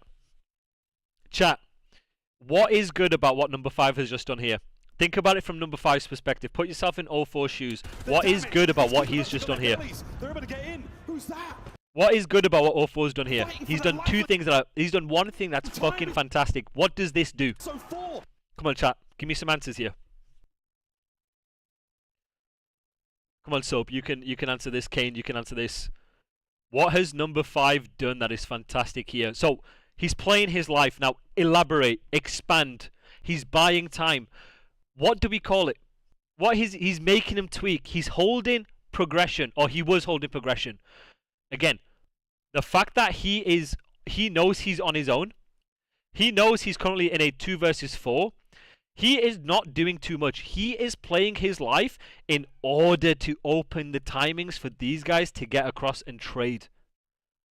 What is good about what number 5 has just done here? Think about it from number 5's perspective. Put yourself in 04's shoes. What is good about what he's just done here? They're able to get in. Who's that? What is good about what 04's done here? He's done 2 things. He's done one thing that's fucking fantastic. What does this do? Come on, chat. Give me some answers here. Come on, Soap. You can answer this. Kane, you can answer this. What has number 5 done that is fantastic here? So he's playing his life now. Elaborate, expand. He's buying time. What do we call it? What he's making him tweak. He's holding progression, or he was holding progression. Again, the fact that he knows he's on his own. He knows he's currently in a 2 versus 4. He is not doing too much. He is playing his life in order to open the timings for these guys to get across and trade.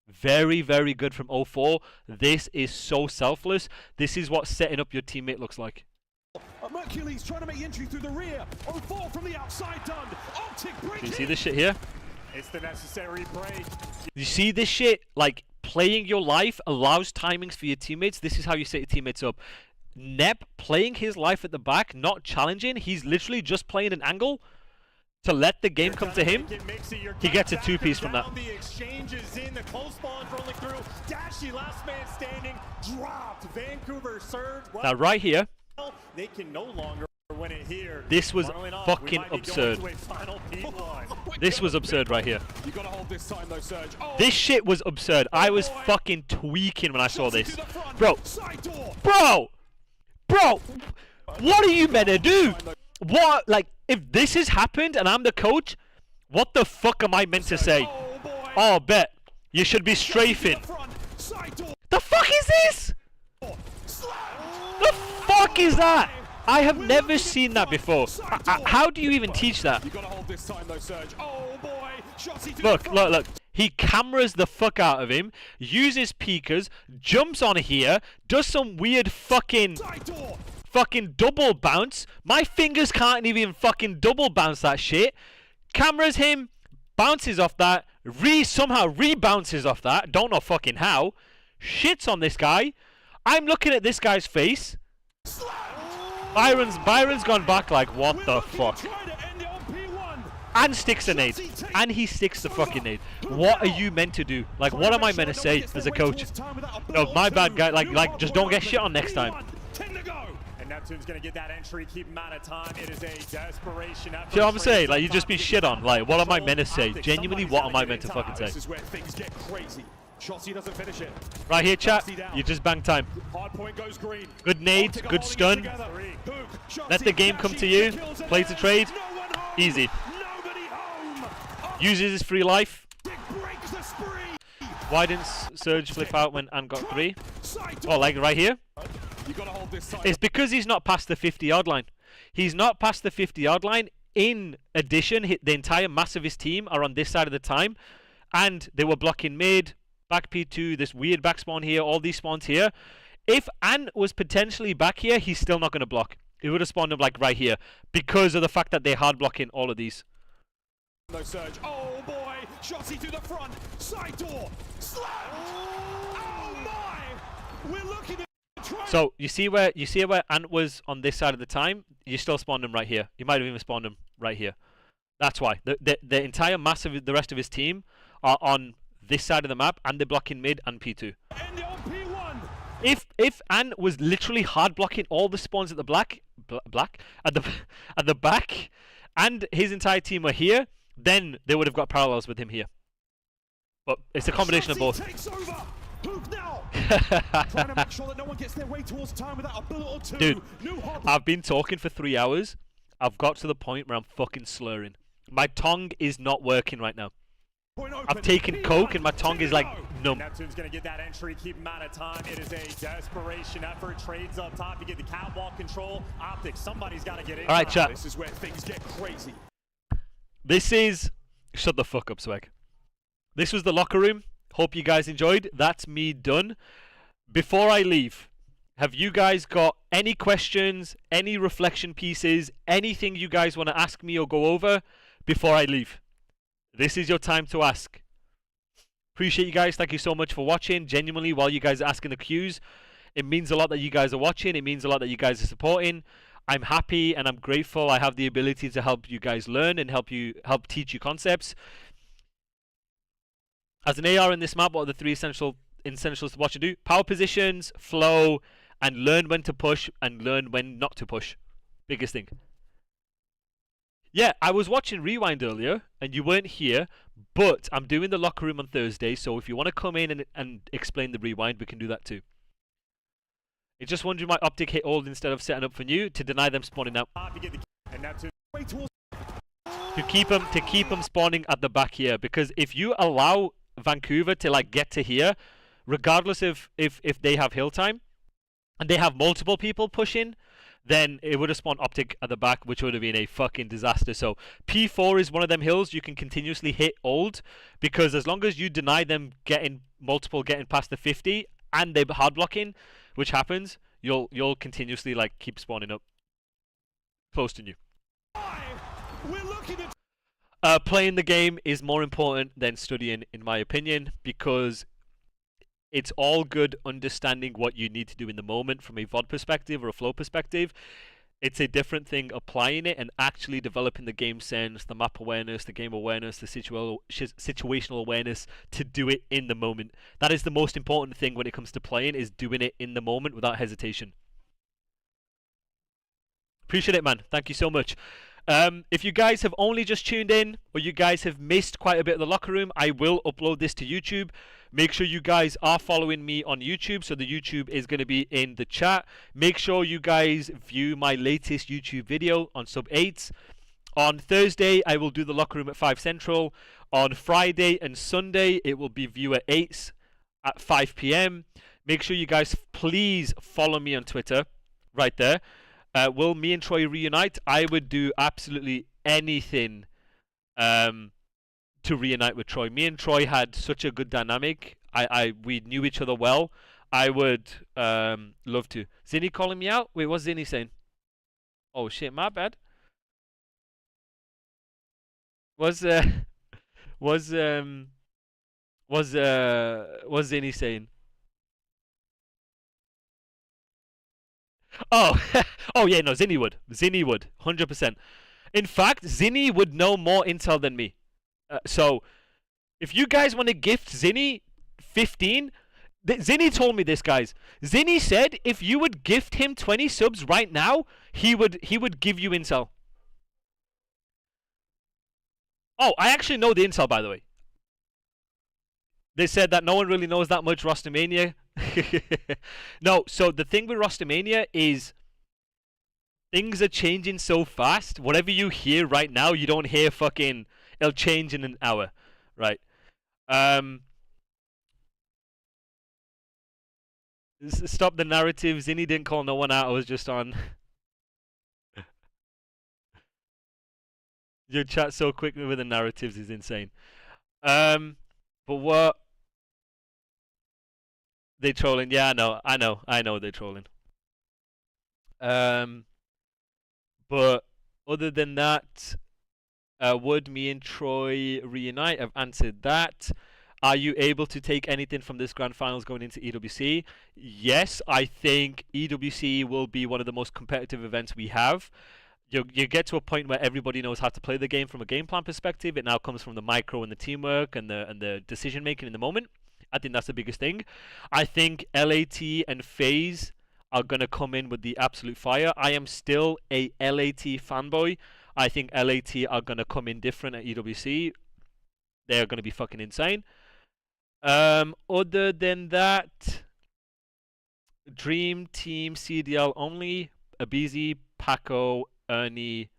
Very, very good from 04. This is so selfless. This is what setting up your teammate looks like. Mercury's trying to make entry through the rear. 04 from the outside done. Optic break. Do you see this shit here? It's the necessary break. You see this shit? Like, playing your life allows timings for your teammates. This is how you set your teammates up. Nep playing his life at the back, not challenging. He's literally just playing an angle. to let the game come to him, he gets a two-piece from that. The exchange is in, the close ball is rolling through. Dashy, last man standing, dropped. Vancouver surge. Now right here, They can no longer win it here. this was fucking absurd. This was absurd right here. You gotta hold this time though, Surge. Oh, This shit was absurd. I was fucking tweaking when I saw Chelsea this. to the front, Bro, side door. bro, what are you meant to do? What, like, if this has happened and I'm the coach, what the fuck am I meant to say? Oh, boy. Oh, bet. You should be strafing. Front, side door. The fuck is this? The fuck is that? I have never seen that before. How do you even teach that? You gotta hold this time though, Surge. Oh boy, Chelsea to Look, the front. look. He cameras the fuck out of him, uses peekers, jumps on here, does some weird fucking double bounce. My fingers can't even fucking double bounce that shit. Cameras him, bounces off that, somehow rebounces off that. Don't know fucking how. Shits on this guy. I'm looking at this guy's face. Byron's gone back like, what the fuck? And sticks a nade. And he sticks the fucking nade. What are you meant to do? Like, what am I meant to say as a coach? No, my bad, guy. Like, just don't get shit on next time. And Neptune's gonna get that entry, keep him out of time. It is a desperation effort. See what I'm saying? Like, you just been shit on. Like, what am I meant to say? Genuinely, what am I meant to fucking say? This is where things get crazy. Chelsea doesn't finish it. Right here, chat. You just bang time. Hard point goes green. Good nades, good stun. Let the game come to you. Play to trade. Easy. Uses his free life. Why didn't Surge flip out when Ant got 3? Oh, like right here? It's because he's not past the 50-yard line. He's not past the 50-yard line. In addition, the entire mass of his team are on this side of the time. And they were blocking mid, back P2, this weird back spawn here, all these spawns here. If Ant was potentially back here, he's still not going to block. He would have spawned him like right here because of the fact that they're hard blocking all of these. No Surge. Oh boy, Shotzi to the front, side door, slam! Oh my! We're looking at try. So you see where Ant was on this side of the time, you still spawned him right here. You might have even spawned him right here. That's why the entire mass of the rest of his team are on this side of the map, and they're blocking mid and P2. And on P1. If Ant was literally hard blocking all the spawns at the at the back, and his entire team were here, then they would have got parallels with him here. But it's a combination of both. Takes over. Hook now. Trying to make sure that no one gets their way towards time without a bullet or two. Dude, New hub. I've been talking for 3 hours. I've got to the point where I'm fucking slurring. My tongue is not working right now. I've taken coke and my tongue is like numb. Neptune's gonna get that entry, keep him out of time. It is a desperation effort. Trades up top to get the catwalk control. Optic, somebody's got to get in. All right, chat. This is where things get crazy. This is... Shut the fuck up, Swag. This was the locker room. Hope you guys enjoyed. That's me done. Before I leave, have you guys got any questions, any reflection pieces, anything you guys want to ask me or go over before I leave? This is your time to ask. Appreciate you guys. Thank you so much for watching. Genuinely, while you guys are asking the Qs, it means a lot that you guys are watching. It means a lot that you guys are supporting. I'm happy and I'm grateful I have the ability to help you guys learn and help teach you concepts. As an AR in this map, what are the 3 essentials to watch and do? Power positions, flow, and learn when to push and learn when not to push. Biggest thing. Yeah, I was watching Rewind earlier and you weren't here, but I'm doing the locker room on Thursday, so if you want to come in and explain the Rewind, we can do that too. It's just wondering why Optic hit old instead of setting up for new to deny them spawning out. To keep them spawning at the back here, because if you allow Vancouver to like get to here, regardless if they have hill time and they have multiple people pushing, then it would have spawned Optic at the back, which would have been a fucking disaster. So P4 is one of them hills you can continuously hit old, because as long as you deny them getting past the 50 and they're hard blocking, which happens, you'll continuously like keep spawning up close to you. Playing the game is more important than studying, in my opinion, because it's all good understanding what you need to do in the moment from a VOD perspective or a flow perspective. It's a different thing applying it and actually developing the game sense, the map awareness, the game awareness, the situational awareness to do it in the moment. That is the most important thing when it comes to playing, is doing it in the moment without hesitation. Appreciate it, man. Thank you so much. If you guys have only just tuned in, or you guys have missed quite a bit of the locker room, I will upload this to YouTube. Make sure you guys are following me on YouTube, so the YouTube is going to be in the chat. Make sure you guys view my latest YouTube video on Sub 8. On Thursday, I will do the locker room at 5 Central. On Friday and Sunday, it will be view at 8 at 5 p.m. Make sure you guys please follow me on Twitter, right there. Will me and Troy reunite? I would do absolutely anything to reunite with Troy. Me and Troy had such a good dynamic. We knew each other well. I would love to. Zinni calling me out? Wait, what's Zinni saying? Oh shit, my bad. What's Zinni saying? Oh, oh yeah, no, Zinni would. Zinni would, 100%. In fact, Zinni would know more intel than me. So, if you guys want to gift Zinni 15, Zinni told me this, guys. Zinni said if you would gift him 20 subs right now, he would give you intel. Oh, I actually know the intel, by the way. They said that no one really knows that much Rostomania. No, so the thing with Rostomania is things are changing so fast. Whatever you hear right now, you don't hear fucking... It'll change in an hour, right? Stop the narrative. Zinni didn't call no one out. I was just on... Your chat so quick with the narratives is insane. But what... They trolling? Yeah, I know they're trolling. But other than that, would me and Troy reunite? I've answered that. Are you able to take anything from this grand finals going into EWC? Yes, I think EWC will be one of the most competitive events we have. You get to a point where everybody knows how to play the game from a game plan perspective. It now comes from the micro and the teamwork and the decision making in the moment. I think that's the biggest thing. I think LAT and FaZe are going to come in with the absolute fire. I am still a LAT fanboy. I think LAT are going to come in different at EWC. They're going to be fucking insane. Other than that, Dream Team CDL only. Abizi, Paco, Ernie,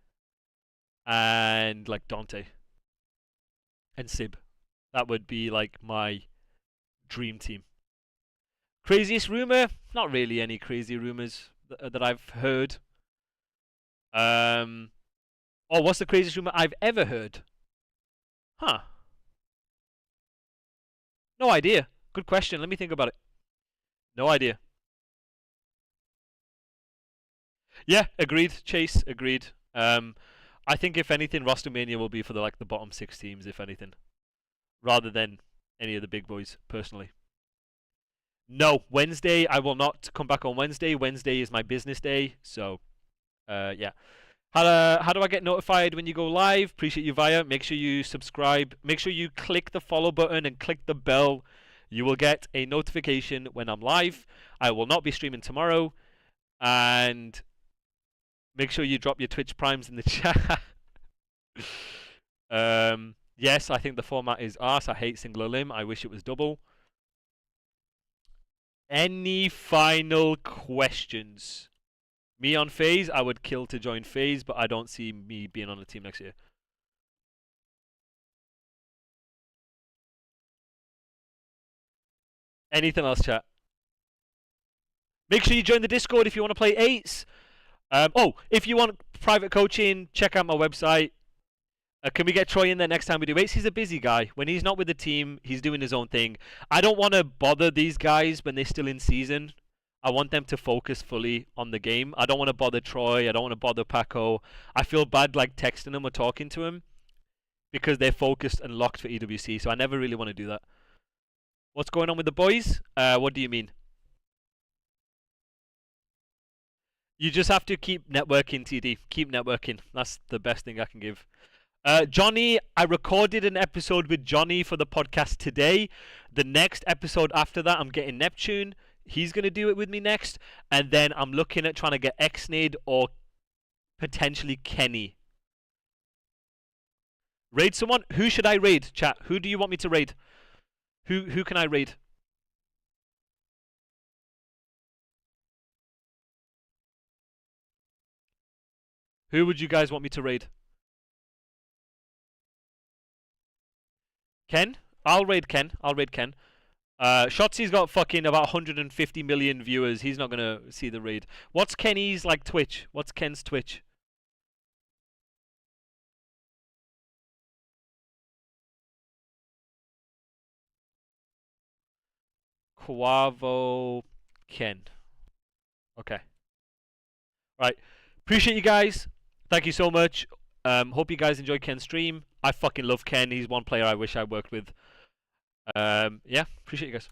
and like Dante. And Sib. That would be like my... dream team. Craziest rumor? Not really any crazy rumors that I've heard. Oh, what's the craziest rumor I've ever heard? Huh. No idea. Good question. Let me think about it. No idea. Yeah, agreed. Chase, agreed. I think if anything, Rostomania will be for the bottom 6 teams, if anything, rather than any of the big boys, personally. No, Wednesday, I will not come back on Wednesday. Wednesday is my business day, so, yeah. How do I get notified when you go live? Appreciate you, Via. Make sure you subscribe. Make sure you click the follow button and click the bell. You will get a notification when I'm live. I will not be streaming tomorrow. And make sure you drop your Twitch primes in the chat. Yes, I think the format is arse. I hate single limb. I wish it was double. Any final questions? Me on FaZe, I would kill to join FaZe, but I don't see me being on the team next year. Anything else, chat? Make sure you join the Discord if you want to play 8s. Oh, if you want private coaching, check out my website. Can we get Troy in there next time we do 8s? He's a busy guy. When he's not with the team, he's doing his own thing. I don't want to bother these guys when they're still in season. I want them to focus fully on the game. I don't want to bother Troy. I don't want to bother Paco. I feel bad like texting them or talking to him because they're focused and locked for EWC. So I never really want to do that. What's going on with the boys? What do you mean? You just have to keep networking, TD. Keep networking. That's the best thing I can give. Johnny, I recorded an episode with Johnny for the podcast today. The next episode after that, I'm getting Neptune. He's going to do it with me next. And then I'm looking at trying to get Xnade or potentially Kenny. Raid someone? Who should I raid, chat? Who do you want me to raid? Who can I raid? Who would you guys want me to raid? Ken? I'll raid Ken. Shotzi's got fucking about 150 million viewers. He's not gonna see the raid. What's Kenny's like Twitch? What's Ken's Twitch? Quavo Ken. Okay. Right. Appreciate you guys. Thank you so much. Hope you guys enjoyed Ken's stream. I fucking love Ken. He's one player I wish I worked with. Yeah, appreciate you guys.